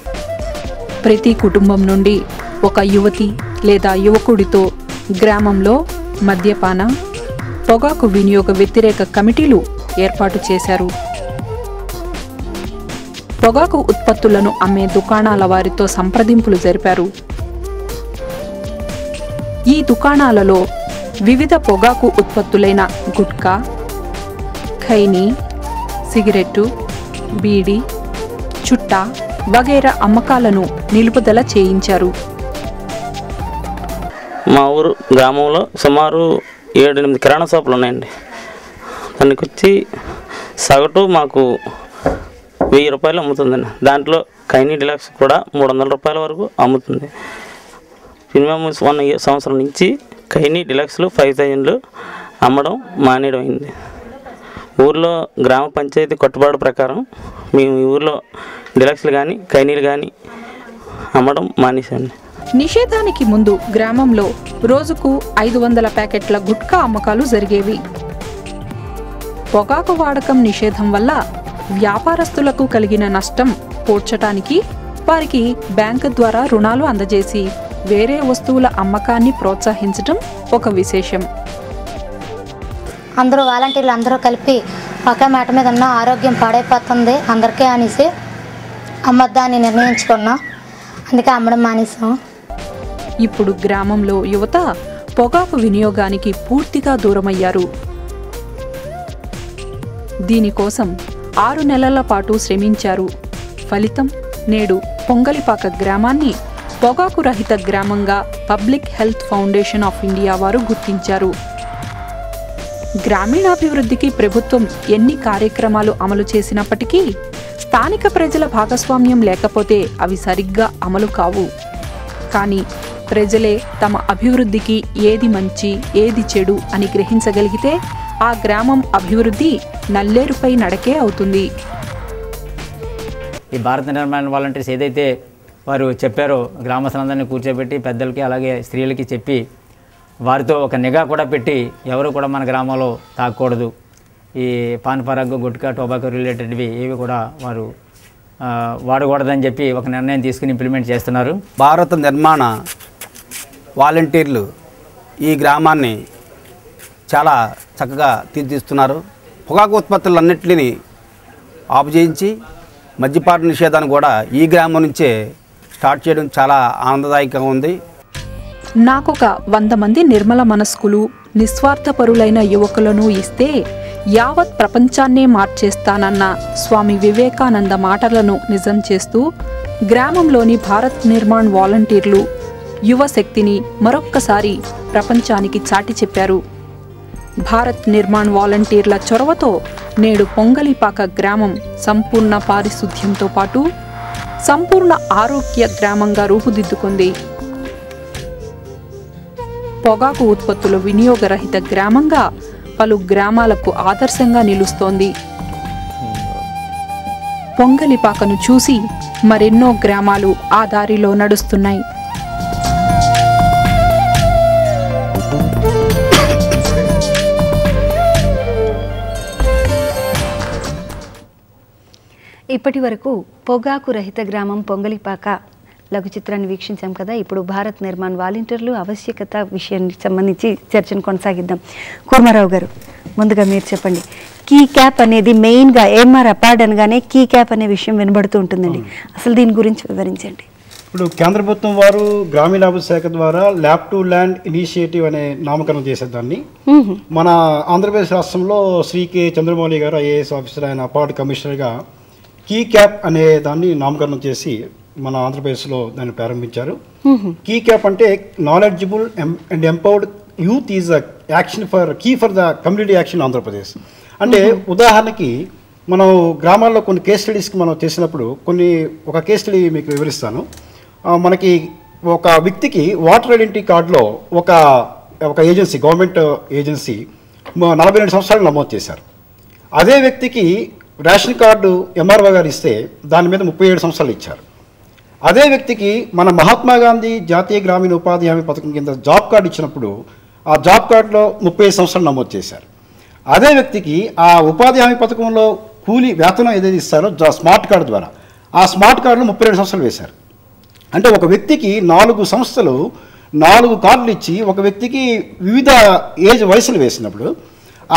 ప్రతి కుటుంబం నుండి ఒక యువతి లేదా యువకుడితో గ్రామంలో మద్యపాన, పొగాకు వినియోగ వ్యతిరేక కమిటీలు ఏర్పాటు చేశారు. పొగాకు ఉత్పత్తులను అమ్మే దుకాణాల వారితో సంప్రదింపులు జరిపారు. ఈ దుకాణాలలో వివిధ పొగాకు ఉత్పత్తులైన గుట్కా, ఖైనీ, సిగరెట్టు, బీడి, చుట్టా వగైరా అమ్మకాలను నిలుపుదల చేయించారు. మా ఊరు గ్రామంలో సుమారు 7-8 కిరాణా షాపులు ఉన్నాయండి. దానికి వచ్చి సగటు మాకు 1000 రూపాయలు అమ్ముతుందండి. దాంట్లో ఖైనీ డిలక్స్ కూడా 300 రూపాయల వరకు అమ్ముతుంది. మినిమం 1 సంవత్సరం నుంచి ఖైనీ డిలక్స్లు 5000 అమ్మడం మానేయడం అయింది. ఊర్లో గ్రామ పంచాయతీ కట్టుబాటు ప్రకారం మేము ఈ ఊర్లో డిలక్స్లు కానీ ఖైనీలు కానీ అమ్మడం మానేసాండి. నిషేధానికి ముందు గ్రామంలో రోజుకు 500 ప్యాకెట్ల గుట్కా అమ్మకాలు జరిగేవి. పొగాకు వాడకం నిషేధం వల్ల వ్యాపారస్తులకు కలిగిన నష్టం పూడ్చటానికి వారికి బ్యాంకు ద్వారా రుణాలు అందజేసి వేరే వస్తువుల అమ్మకాన్ని ప్రోత్సహించడం ఒక విశేషం. అందరూ వాలంటీర్లు అందరూ కలిపి ఒకే మాట మీద ఉన్న ఆరోగ్యం పాడైపోతుంది అందరికీ అనేసి అమ్మద్దాన్ని నిర్ణయించుకున్నాం. అందుకే అమ్మడం మానేసాం. ఇప్పుడు గ్రామంలో యువత పొగాకు వినియోగానికి పూర్తిగా దూరమయ్యారు. దీనికోసం 6 నెలల పాటు శ్రమించారు. ఫలితం నేడు పొంగలిపాక గ్రామాన్ని పొగాకు రహిత గ్రామంగా public health foundation of India వారు గుర్తించారు. గ్రామీణాభివృద్ధికి ప్రభుత్వం ఎన్ని కార్యక్రమాలు అమలు చేసినప్పటికీ స్థానిక ప్రజల భాగస్వామ్యం లేకపోతే అవి సరిగ్గా అమలు కావు. కానీ ప్రజలే తమ అభివృద్ధికి ఏది మంచి ఏది చెడు అని గ్రహించగలిగితే ఆ గ్రామం అభివృద్ధి నల్లేరుపై నడకే అవుతుంది. ఈ భారత నిర్మాణ వాలంటీర్స్ ఏదైతే వారు చెప్పారో గ్రామస్తులందరినీ కూర్చోబెట్టి పెద్దలకి అలాగే స్త్రీలకి చెప్పి వారితో ఒక నిఘా కూడా పెట్టి ఎవరు కూడా మన గ్రామంలో తాగకూడదు, ఈ పాన్ పరాగు గుట్కా టొబాకో రిలేటెడ్వి ఏవి కూడా వారు వాడకూడదని చెప్పి ఒక నిర్ణయం తీసుకుని ఇంప్లిమెంట్ చేస్తున్నారు. భారత నిర్మాణ వాలంటీర్లు ఈ గ్రామాన్ని చాలా చక్కగా తీర్చిదిద్దుతున్నారు. పొగాకు ఉత్పత్తులన్నింటినీ ఆపు చేయించి మద్యపాన నిషేధాన్ని కూడా ఈ గ్రామం నుంచే స్టార్ట్ చేయడం చాలా ఆనందదాయకంగా ఉంది. నాకొక 100 మంది నిర్మల మనస్కులు నిస్వార్థపరులైన యువకులను ఇస్తే యావత్ ప్రపంచాన్నే మార్చేస్తానన్న స్వామి వివేకానంద మాటలను నిజం చేస్తూ గ్రామంలోని భారత్ నిర్మాణ్ వాలంటీర్లు యువ శక్తిని మరొక్కసారి ప్రపంచానికి చాటి చెప్పారు. భారత్ నిర్మాణ్ వాలంటీర్ల చొరవతో నేడు పొంగలిపాక గ్రామం సంపూర్ణ పారిశుద్ధ్యంతో పాటు సంపూర్ణ ఆరోగ్య గ్రామంగా రూపుదిద్దుకుంది. పొగాకు ఉత్పత్తుల వినియోగరహిత గ్రామంగా పలు గ్రామాలకు ఆదర్శంగా నిలుస్తోంది. పొంగలిపాకను చూసి మరెన్నో గ్రామాలు ఆ దారిలో నడుస్తున్నాయి. ఇప్పటి వరకు పొగాకు రహిత గ్రామం పొంగలిపాక లఘు చిత్రాన్ని వీక్షించాం కదా. ఇప్పుడు భారత్ నిర్మాణ్ వాలంటీర్లు ఆవశ్యకత విషయానికి సంబంధించి చర్చను కొనసాగిద్దాం. కూర్మారావు గారు, ముందుగా మీరు చెప్పండి. కీ క్యాప్ అనేది మెయిన్గా ఏఎంఆర్ అపార్డ్ అనగానే కీ క్యాప్ అనే విషయం వినబడుతూ ఉంటుందండి. అసలు దీని గురించి వివరించండి. ఇప్పుడు కేంద్ర ప్రభుత్వం వారు గ్రామీణాభివృద్ధి శాఖ ద్వారా ల్యాబ్ టు ల్యాండ్ ఇనిషియేటివ్ అనే నామకరణం చేసేదాన్ని మన ఆంధ్రప్రదేశ్ రాష్ట్రంలో శ్రీ కె చంద్రమౌళి గారు ఐఏఎస్ ఆఫీసర్, ఆయన అపార్డ్ కమిషనర్గా కీ క్యాప్ అనే దాన్ని నామకరణం చేసి మన ఆంధ్రప్రదేశ్లో దాన్ని ప్రారంభించారు. కీ క్యాప్ అంటే knowledgeable and empowered youth is a action for key for the community action Andhra Pradesh. అంటే ఉదాహరణకి మనం గ్రామాల్లో కొన్ని కేస్ స్టడీస్కి మనం చేసినప్పుడు ఒక కేస్ స్టడీ మీకు వివరిస్తాను. మనకి ఒక వ్యక్తికి వాటర్ ఐడెంటిటీ కార్డులో ఒక ఒక ఏజెన్సీ, గవర్నమెంట్ ఏజెన్సీ 42 సంవత్సరాలు నమోదు చేశారు. అదే వ్యక్తికి రేషన్ కార్డు ఎంఆర్ఓ గారు ఇస్తే దాని మీద 37 సంవత్సరాలు ఇచ్చారు. అదే వ్యక్తికి మన మహాత్మా గాంధీ జాతీయ గ్రామీణ ఉపాధి హామీ పథకం కింద జాబ్ కార్డు ఇచ్చినప్పుడు ఆ జాబ్ కార్డులో 35 సంవత్సరాలు నమోదు చేశారు. అదే వ్యక్తికి ఆ ఉపాధి హామీ పథకంలో కూలీ వేతనం ఏదైతే ఇస్తారో స్మార్ట్ కార్డు ద్వారా ఆ స్మార్ట్ కార్డులో 32 సంవత్సరాలు వేశారు. అంటే ఒక వ్యక్తికి 4 సంస్థలు 4 కార్డులు ఇచ్చి ఒక వ్యక్తికి వివిధ వయసులు వేసినప్పుడు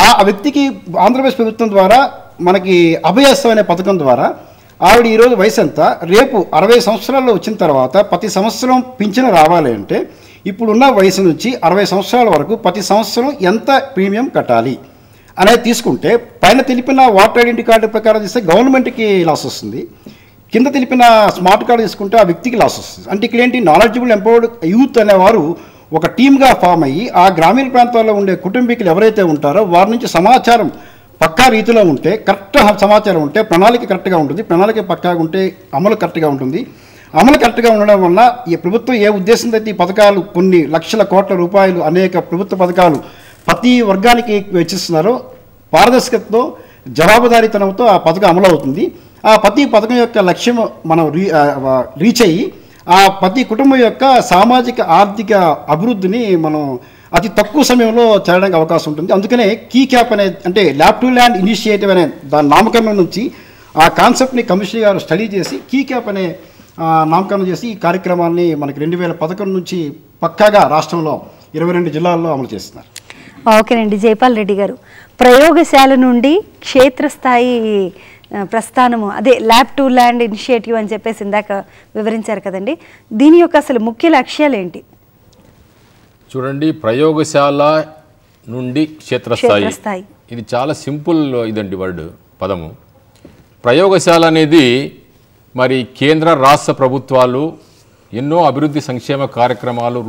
ఆ వ్యక్తికి ఆంధ్రప్రదేశ్ ప్రభుత్వం ద్వారా మనకి అభయస్థం అనే పథకం ద్వారా ఆవిడ ఈరోజు వయసు ఎంత, రేపు 60 సంవత్సరాల్లో వచ్చిన తర్వాత ప్రతి సంవత్సరం పింఛను రావాలి అంటే ఇప్పుడున్న వయసు నుంచి 60 సంవత్సరాల వరకు ప్రతి సంవత్సరం ఎంత ప్రీమియం కట్టాలి అనేది తీసుకుంటే పైన తెలిపిన వాటర్ ఐడెంటిటీ కార్డు ప్రకారం తీస్తే గవర్నమెంట్కి లాస్ వస్తుంది, కింద తెలిపిన స్మార్ట్ కార్డు తీసుకుంటే ఆ వ్యక్తికి లాస్ వస్తుంది. అంటే ఇక్కడ ఏంటి, నాలెడ్జబుల్ ఎంపవర్డ్ యూత్ అనేవారు ఒక టీమ్గా ఫామ్ అయ్యి ఆ గ్రామీణ ప్రాంతాల్లో ఉండే కుటుంబీకులు ఎవరైతే ఉంటారో వారి నుంచి సమాచారం పక్కా రీతిలో ఉంటే, కరెక్ట్ సమాచారం ఉంటే ప్రణాళిక కరెక్ట్గా ఉంటుంది, ప్రణాళిక పక్కాగా ఉంటే అమలు కరెక్ట్గా ఉంటుంది. అమలు కరెక్ట్గా ఉండడం వల్ల ఈ ప్రభుత్వం ఏ ఉద్దేశంతో ఈ పథకాలు కొన్ని లక్షల కోట్ల రూపాయలు అనేక ప్రభుత్వ పథకాలు ప్రతి వర్గానికి వెచ్చిస్తున్నారో పారదర్శకతతో జవాబుదారీతనంతో ఆ పథకం అమలు అవుతుంది. ఆ ప్రతి పథకం యొక్క లక్ష్యం మనం రీచ్ అయ్యి ఆ ప్రతి కుటుంబం యొక్క సామాజిక ఆర్థిక అభివృద్ధిని మనం అతి తక్కువ సమయంలో చేయడానికి అవకాశం ఉంటుంది. అందుకనే కీ క్యాప్ అనే అంటే ల్యాబ్ టు ల్యాండ్ ఇనిషియేటివ్ అనే దాని నామకరణం నుంచి ఆ కాన్సెప్ట్ని కమిషనర్ గారు స్టడీ చేసి కీ క్యాప్ అనే నామకరణం చేసి ఈ కార్యక్రమాన్ని మనకి 2011 నుంచి పక్కాగా రాష్ట్రంలో 22 జిల్లాల్లో అమలు చేస్తున్నారు. ఓకేనండి. జైపాల్ రెడ్డి గారు, ప్రయోగశాల నుండి క్షేత్రస్థాయి ప్రస్థానము, అదే ల్యాబ్ టు ల్యాండ్ ఇనిషియేటివ్ అని చెప్పేసి ఇందాక వివరించారు కదండి, దీని యొక్క అసలు ముఖ్య లక్ష్యాలు ఏంటి? చూడండి, ప్రయోగశాల నుండి క్షేత్రస్థాయి, ఇది చాలా సింపుల్ ఇదండి వర్డ్ పదము. ప్రయోగశాల అనేది మరి కేంద్ర రాష్ట్ర ప్రభుత్వాలు ఎన్నో అభివృద్ధి సంక్షేమ కార్యక్రమాలు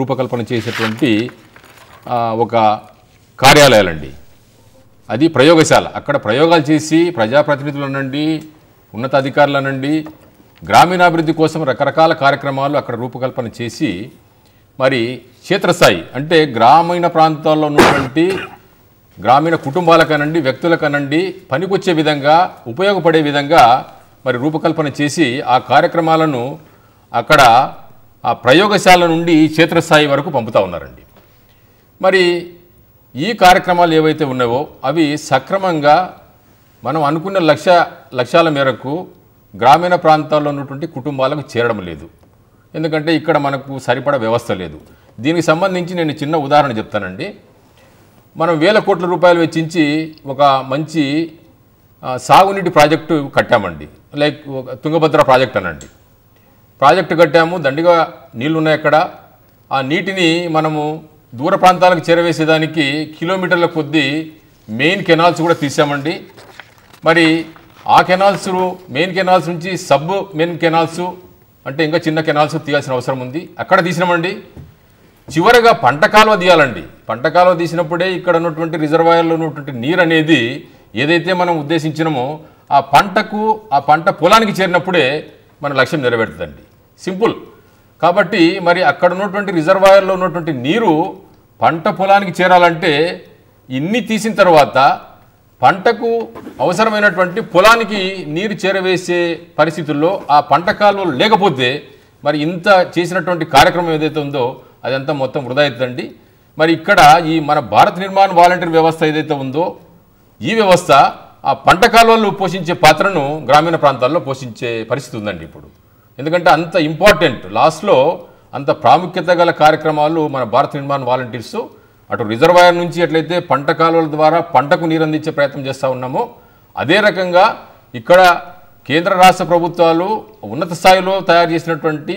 రూపకల్పన చేసేటువంటి ఒక కార్యాలయాలండి. అది ప్రయోగశాల. అక్కడ ప్రయోగాలు చేసి ప్రజాప్రతినిధులు అనండి, ఉన్నతాధికారులు అనండి, గ్రామీణాభివృద్ధి కోసం రకరకాల కార్యక్రమాలు అక్కడ రూపకల్పన చేసి మరి క్షేత్రస్థాయి అంటే గ్రామీణ ప్రాంతాల్లో ఉన్నటువంటి గ్రామీణ కుటుంబాలకనండి, వ్యక్తులకనండి పనికొచ్చే విధంగా, ఉపయోగపడే విధంగా మరి రూపకల్పన చేసి ఆ కార్యక్రమాలను అక్కడ ఆ ప్రయోగశాల నుండి క్షేత్రస్థాయి వరకు పంపుతూ ఉన్నారండి. మరి ఈ కార్యక్రమాలు ఏవైతే ఉన్నాయో అవి సక్రమంగా మనం అనుకున్న లక్ష్యాల మేరకు గ్రామీణ ప్రాంతాల్లో ఉన్నటువంటి కుటుంబాలకు చేరడం లేదు. ఎందుకంటే ఇక్కడ మనకు సరిపడా వ్యవస్థ లేదు. దీనికి సంబంధించి నేను చిన్న ఉదాహరణ చెప్తానండి. మనం వేల కోట్ల రూపాయలు వెచ్చించి ఒక మంచి సాగునీటి ప్రాజెక్టు కట్టామండి. లైక్ తుంగభద్ర ప్రాజెక్ట్ అనండి. ప్రాజెక్టు కట్టాము, దండిగా నీళ్లు ఉన్నాయి అక్కడ. ఆ నీటిని మనము దూర ప్రాంతాలకు చేరవేసేదానికి కిలోమీటర్ల కొద్దీ మెయిన్ కెనాల్స్ కూడా తీసామండి. మరి ఆ కెనాల్స్, మెయిన్ కెనాల్స్ నుంచి సబ్ మెయిన్ కెనాల్స్ అంటే ఇంకా చిన్న కెనాల్స్ తీయాల్సిన అవసరం ఉంది. అక్కడ తీసినామండి. చివరగా పంట కాలువ తీయాలండి. పంట కాలువ తీసినప్పుడే ఇక్కడ ఉన్నటువంటి రిజర్వాయర్లో ఉన్నటువంటి నీరు అనేది ఏదైతే మనం ఉద్దేశించినామో ఆ పంటకు, ఆ పంట పొలానికి చేరినప్పుడే మన లక్ష్యం నెరవేరుతుందండి. సింపుల్. కాబట్టి మరి అక్కడ ఉన్నటువంటి రిజర్వాయర్లో ఉన్నటువంటి నీరు పంట పొలానికి చేరాలంటే ఇన్ని తీసిన తర్వాత పంటకు అవసరమైనటువంటి పొలానికి నీరు చేరవేసే పరిస్థితుల్లో ఆ పంట కాలువలు లేకపోతే మరి ఇంత చేసినటువంటి కార్యక్రమం ఏదైతే ఉందో అదంతా మొత్తం వృధా అవుతుందండి. మరి ఇక్కడ ఈ మన భారత్ నిర్మాణ్ వాలంటీర్ వ్యవస్థ ఏదైతే ఉందో ఈ వ్యవస్థ ఆ పంట కాలువలు పోషించే పాత్రను గ్రామీణ ప్రాంతాల్లో పోషించే పరిస్థితి ఉందండి ఇప్పుడు. ఎందుకంటే అంత ఇంపార్టెంట్, లాస్ట్లో అంత ప్రాముఖ్యత గల కార్యక్రమాలు మన భారత్ నిర్మాణ్ వాలంటీర్స్ అటు రిజర్వాయర్ నుంచి ఎట్లయితే పంట కాలువల ద్వారా పంటకు నీరు అందించే ప్రయత్నం చేస్తూ ఉన్నామో అదే రకంగా ఇక్కడ కేంద్ర రాష్ట్ర ప్రభుత్వాలు ఉన్నత స్థాయిలో తయారు చేసినటువంటి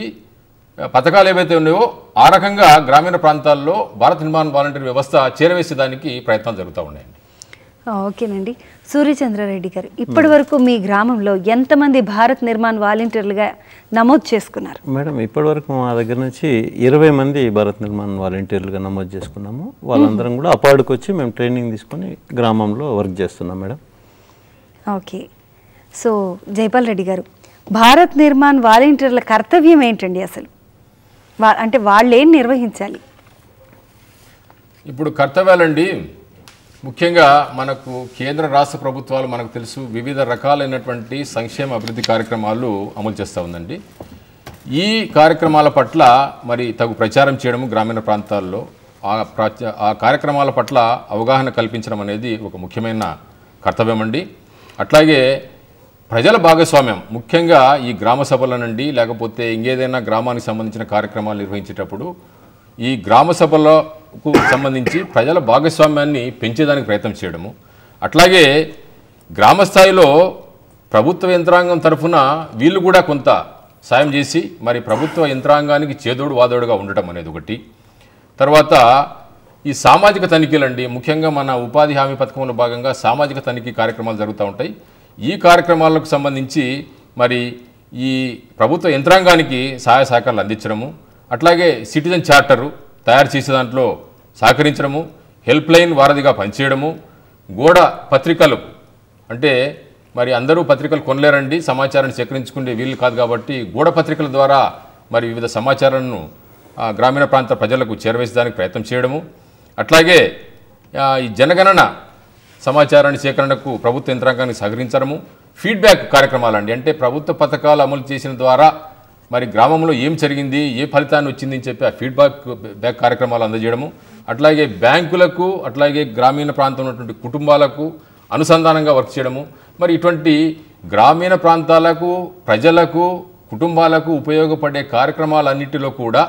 పథకాలు ఏవైతే ఉన్నాయో ఆ రకంగా గ్రామీణ ప్రాంతాల్లో భారత్ నిర్మాణ్ వాలంటీర్ వ్యవస్థ చేరవేసేదానికి ప్రయత్నాలు జరుగుతూ ఉన్నాయండి. ఓకేనండి. సూర్యచంద్రారెడ్డి గారు, ఇప్పటి వరకు మీ గ్రామంలో ఎంతమంది భారత్ నిర్మాణ్ వాలంటీర్లుగా నమోదు చేసుకున్నారు? మేడం, ఇప్పటివరకు మా దగ్గర నుంచి 20 మంది భారత్ నిర్మాణ్ వాలంటీర్లుగా నమోదు చేసుకున్నాము. వాళ్ళందరం కూడా అపార్డుకు వచ్చి మేము ట్రైనింగ్ తీసుకొని గ్రామంలో వర్క్ చేస్తున్నాం madam. Okay. So Jaipal Reddy గారు, భారత్ నిర్మాణ్ వాలంటీర్ల కర్తవ్యం ఏంటండి అసలు? అంటే వాళ్ళు ఏం నిర్వహించాలి? ఇప్పుడు కర్తవ్యాలండి ముఖ్యంగా మనకు కేంద్ర రాష్ట్ర ప్రభుత్వాలు మనకు తెలుసు వివిధ రకాలైనటువంటి సంక్షేమ అభివృద్ధి కార్యక్రమాలు అమలు చేస్తూ ఉందండి. ఈ కార్యక్రమాల పట్ల మరి తగు ప్రచారం చేయడము గ్రామీణ ప్రాంతాల్లో ఆ కార్యక్రమాల పట్ల అవగాహన కల్పించడం అనేది ఒక ముఖ్యమైన కర్తవ్యం అండి. అట్లాగే ప్రజల భాగస్వామ్యం ముఖ్యంగా ఈ గ్రామ సభల నుండి లేకపోతే ఇంకేదైనా గ్రామానికి సంబంధించిన కార్యక్రమాలు నిర్వహించేటప్పుడు ఈ గ్రామ సభలకు సంబంధించి ప్రజల భాగస్వామ్యాన్ని పెంచేదానికి ప్రయత్నం చేయడము, అట్లాగే గ్రామ స్థాయిలో ప్రభుత్వ యంత్రాంగం తరఫున వీళ్ళు కూడా కొంత సాయం చేసి మరి ప్రభుత్వ యంత్రాంగానికి చేదోడు వాదోడుగా ఉండటం అనేది ఒకటి. తర్వాత ఈ సామాజిక తనిఖీలండి ముఖ్యంగా మన ఉపాధి హామీ పథకంలో భాగంగా సామాజిక తనిఖీ కార్యక్రమాలు జరుగుతూ ఉంటాయి. ఈ కార్యక్రమాలకు సంబంధించి మరి ఈ ప్రభుత్వ యంత్రాంగానికి సహాయ సహకారాలు అందించడము, అట్లాగే సిటిజన్ చార్టరు తయారు చేసే దాంట్లో సహకరించడము, హెల్ప్ లైన్ వారధిగా పనిచేయడము, గోడ పత్రికలు అంటే మరి అందరూ పత్రికలు కొనలేరండి, సమాచారాన్ని సేకరించుకునే వీలు కాదు కాబట్టి గోడ పత్రికల ద్వారా మరి వివిధ సమాచారాలను గ్రామీణ ప్రాంత ప్రజలకు చేరవేసేదానికి ప్రయత్నం చేయడము, అట్లాగే ఈ జనగణన సమాచారాన్ని సేకరణకు ప్రభుత్వ యంత్రాంగానికి సహకరించడము, ఫీడ్బ్యాక్ కార్యక్రమాలండి అంటే ప్రభుత్వ పథకాలు అమలు చేసిన ద్వారా మరి గ్రామంలో ఏం జరిగింది, ఏ ఫలితాన్ని వచ్చింది అని చెప్పి ఆ ఫీడ్బ్యాక్ కార్యక్రమాలు అందజేయడము, అట్లాగే బ్యాంకులకు అట్లాగే గ్రామీణ ప్రాంతంలో ఉన్నటువంటి కుటుంబాలకు అనుసంధానంగా వర్క్ చేయడము. మరి ఇటువంటి గ్రామీణ ప్రాంతాలకు ప్రజలకు కుటుంబాలకు ఉపయోగపడే కార్యక్రమాలన్నింటిలో కూడా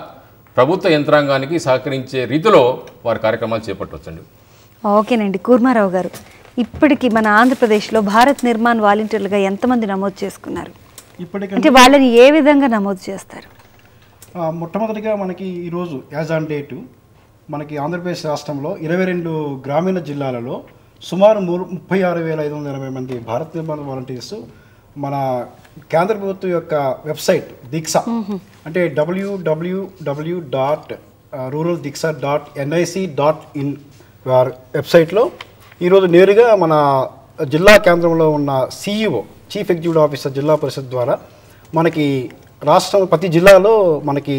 ప్రభుత్వ యంత్రాంగానికి సహకరించే రీతిలో వారి కార్యక్రమాలు చేపట్టవచ్చండి. ఓకేనండి. కూర్మారావు గారు, ఇప్పటికి మన ఆంధ్రప్రదేశ్లో భారత్ నిర్మాణ్ వాలంటీర్లుగా ఎంతమంది నమోదు చేసుకున్నారు? అంటే వాళ్ళని ఏ విధంగా నమోదు చేస్తారు? మొట్టమొదటిగా మనకి ఈరోజు యాజ్ ఆన్ డేటు మనకి ఆంధ్రప్రదేశ్ రాష్ట్రంలో 22 గ్రామీణ జిల్లాలలో సుమారు 36,580 మంది భారత్ నిర్మాణ్ వాలంటీర్స్ మన కేంద్ర ప్రభుత్వం యొక్క వెబ్సైట్ దీక్ష అంటే www.ruraldiksha.nic.in వెబ్సైట్లో ఈరోజు నేరుగా మన జిల్లా కేంద్రంలో ఉన్న సిఇఓ చీఫ్ ఎగ్జిక్యూటివ్ ఆఫీసర్ జిల్లా పరిషత్ ద్వారా మనకి రాష్ట్రం ప్రతి జిల్లాలో మనకి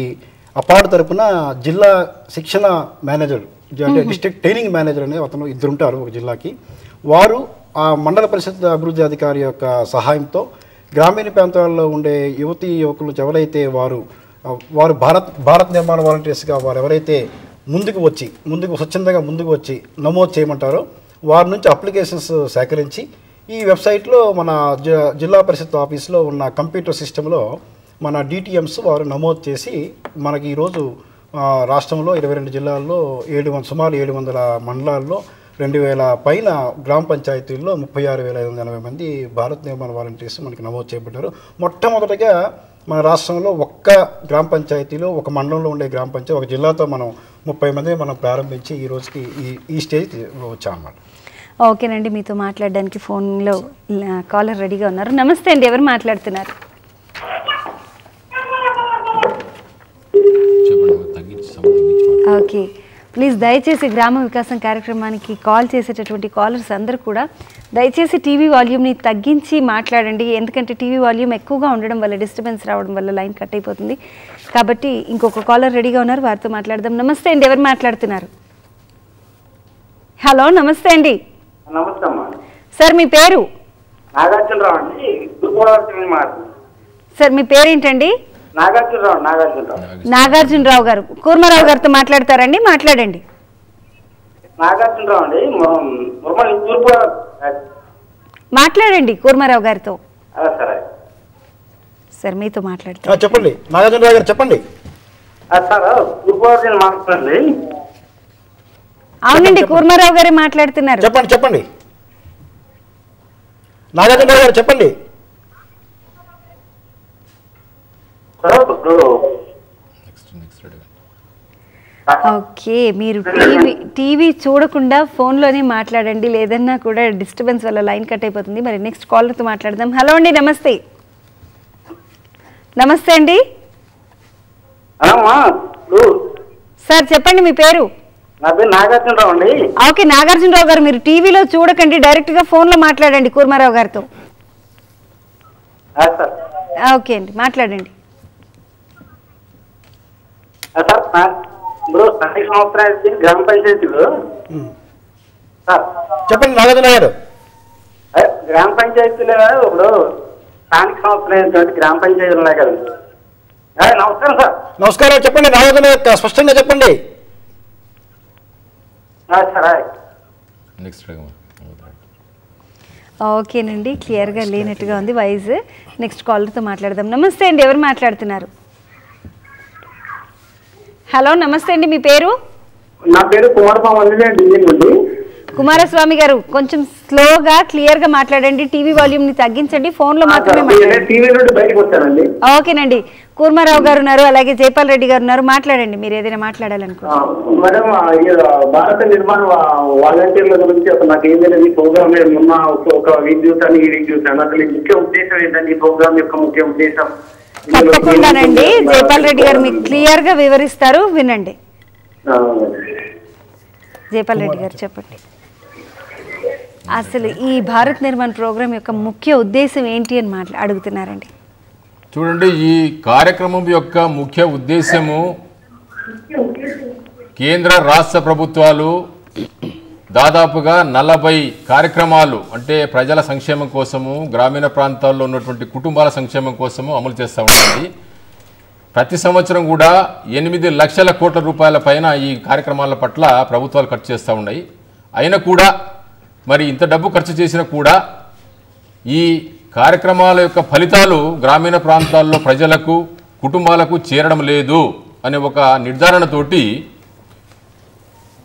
అపార్డ్ తరపున జిల్లా శిక్షణ మేనేజర్ అంటే డిస్ట్రిక్ట్ ట్రైనింగ్ మేనేజర్ అనే అతను ఇద్దరు ఉంటారు ఒక జిల్లాకి. వారు ఆ మండల పరిషత్ అభివృద్ధి అధికారి యొక్క సహాయంతో గ్రామీణ ప్రాంతాల్లో ఉండే యువతీ యువకులు ఎవరైతే వారు భారత్ నిర్మాణ వాలంటీర్స్గా వారు ఎవరైతే ముందుకు స్వచ్ఛందంగా ముందుకు వచ్చి నమోదు చేయమంటారో వారి నుంచి అప్లికేషన్స్ సేకరించి ఈ వెబ్సైట్లో మన జిల్లా పరిషత్ ఆఫీస్లో ఉన్న కంప్యూటర్ సిస్టంలో మన డిటిఎంస్ వారు నమోదు చేసి మనకి ఈరోజు రాష్ట్రంలో 22 జిల్లాల్లో సుమారు 700 మండలాల్లో 2,000 పైన గ్రామ పంచాయతీల్లో 36,580 మంది భారత్ నిర్మాణ వాలంటీర్స్ మనకి నమోదు చేయబడ్డారు. మొట్టమొదటిగా మన రాష్ట్రంలో ఒక్క గ్రామ పంచాయతీలో ఒక మండలంలో ఉండే గ్రామ పంచాయతీ ఒక జిల్లాతో మనం 30 మంది మనం ప్రారంభించి ఈ రోజుకి ఈ స్టేజ్ వచ్చామన్నమాట. ఓకేనండి. మీతో మాట్లాడడానికి ఫోన్లో కాలర్ రెడీగా ఉన్నారు. నమస్తే అండి, ఎవరు మాట్లాడుతున్నారు? ఓకే, ప్లీజ్ దయచేసి గ్రామ వికాసం కార్యక్రమానికి కాల్ చేసేటటువంటి కాలర్స్ అందరూ కూడా దయచేసి టీవీ వాల్యూమ్ని తగ్గించి మాట్లాడండి. ఎందుకంటే టీవీ వాల్యూమ్ ఎక్కువగా ఉండడం వల్ల డిస్టర్బెన్స్ రావడం వల్ల లైన్ కట్ అయిపోతుంది. కాబట్టి ఇంకొక కాలర్ రెడీగా ఉన్నారు, వారితో మాట్లాడదాం. నమస్తే అండి, ఎవరు మాట్లాడుతున్నారు? హలో, నమస్తే అండి. సార్ మీ పేరు? సార్ మీ పేరేంటండి? నాగార్జునరావు గారు. కూర్మారావు గారితో మాట్లాడతారండి, మాట్లాడండి. మాట్లాడండి కూర్మారావు గారితో. సార్ మీతో మాట్లాడతారు. చెప్పండి నాగార్జునరావు గారు, చెప్పండి. అవునండి, కూర్మారావు గారే మాట్లాడుతున్నారు. చెప్పండి నాగార్జునరావు గారు, చెప్పండి. ఓకే, మీరు టీవీ చూడకుండా ఫోన్లోనే మాట్లాడండి, లేదన్నా కూడా డిస్టర్బెన్స్ వల్ల లైన్ కట్ అయిపోతుంది. మరి నెక్స్ట్ కాలర్తో మాట్లాడదాం. హలో అండి, నమస్తే. నమస్తే అండి సార్, చెప్పండి మీ పేరు? నాగార్జునరావు అండి. ఓకే నాగార్జునరావు గారు, మీరు టీవీలో చూడకండి, డైరెక్ట్ గా ఫోన్ లో మాట్లాడండి కూర్మారావు గారితో. ఓకే అండి, మాట్లాడండి. ఇప్పుడు స్థానిక సంస్థ గ్రామ పంచాయతీలు సార్ చెప్పండి నాగార్జున గారు. గ్రామ పంచాయతీలో ఇప్పుడు స్థానిక సంస్థలు గ్రామ పంచాయతీలు ఉన్నాయి కదా. నమస్కారం సార్. నమస్కారం, చెప్పండి నాగార్జున గారు, స్పష్టంగా చెప్పండి. సరే. ఓకేనండి, క్లియర్గా లేనట్టుగా ఉంది వాయిస్. నెక్స్ట్ కాలర్తో మాట్లాడదాం. నమస్తే అండి, ఎవరు మాట్లాడుతున్నారు? హలో, నమస్తే అండి, మీ పేరు? నా పేరు కుమారస్వామి అండి. కుమారస్వామి గారు, కొంచెం స్లోగా క్లియర్గా మాట్లాడండి. టీవీ వాల్యూమ్ని తగ్గించండి, ఫోన్లో మాత్రమే మాట్లాడండి. ఓకేనండి. కూర్మారావు గారు ఉన్నారు, అలాగే జైపాల్ రెడ్డి గారు ఉన్నారు, మాట్లాడండి. మీరు ఏదైనా మాట్లాడాలనుకుంటున్నారు. మేడం, భారత నిర్మాణ వాలంటీర్ల గురించి అసలు నాకు ఏం తెలియదు. ఈ ప్రోగ్రామ్ మొన్న ఒక వీక్ చూసాను, ఈ వీక్ చూసాను. అసలు ఈ ముఖ్య ఉద్దేశం ఏంటండి? ఈ ప్రోగ్రామ్ యొక్క ముఖ్య ఉద్దేశం తప్పకుండానండి, జైపాల్ రెడ్డి గారు మీకు క్లియర్గా వివరిస్తారు, వినండి. జైపాల్ రెడ్డి గారు చెప్పండి, అసలు ఈ భారత్ నిర్మాణ్ ప్రోగ్రాం యొక్క ముఖ్య ఉద్దేశం ఏంటి అని అడుగుతున్నారండి. చూడండి, ఈ కార్యక్రమం యొక్క ముఖ్య ఉద్దేశము కేంద్ర రాష్ట్ర ప్రభుత్వాలు దాదాపుగా 40 కార్యక్రమాలు అంటే ప్రజల సంక్షేమం కోసము, గ్రామీణ ప్రాంతాల్లో ఉన్నటువంటి కుటుంబాల సంక్షేమం కోసము అమలు చేస్తూ ఉంటుంది. ప్రతి సంవత్సరం కూడా 8 లక్షల కోట్ల రూపాయల పైన ఈ కార్యక్రమాల పట్ల ప్రభుత్వాలు ఖర్చు చేస్తూ ఉన్నాయి. అయినా కూడా మరి ఇంత డబ్బు ఖర్చు చేసినా కూడా ఈ కార్యక్రమాల యొక్క ఫలితాలు గ్రామీణ ప్రాంతాల్లో ప్రజలకు, కుటుంబాలకు చేరడం లేదు అనే ఒక నిర్ధారణతోటి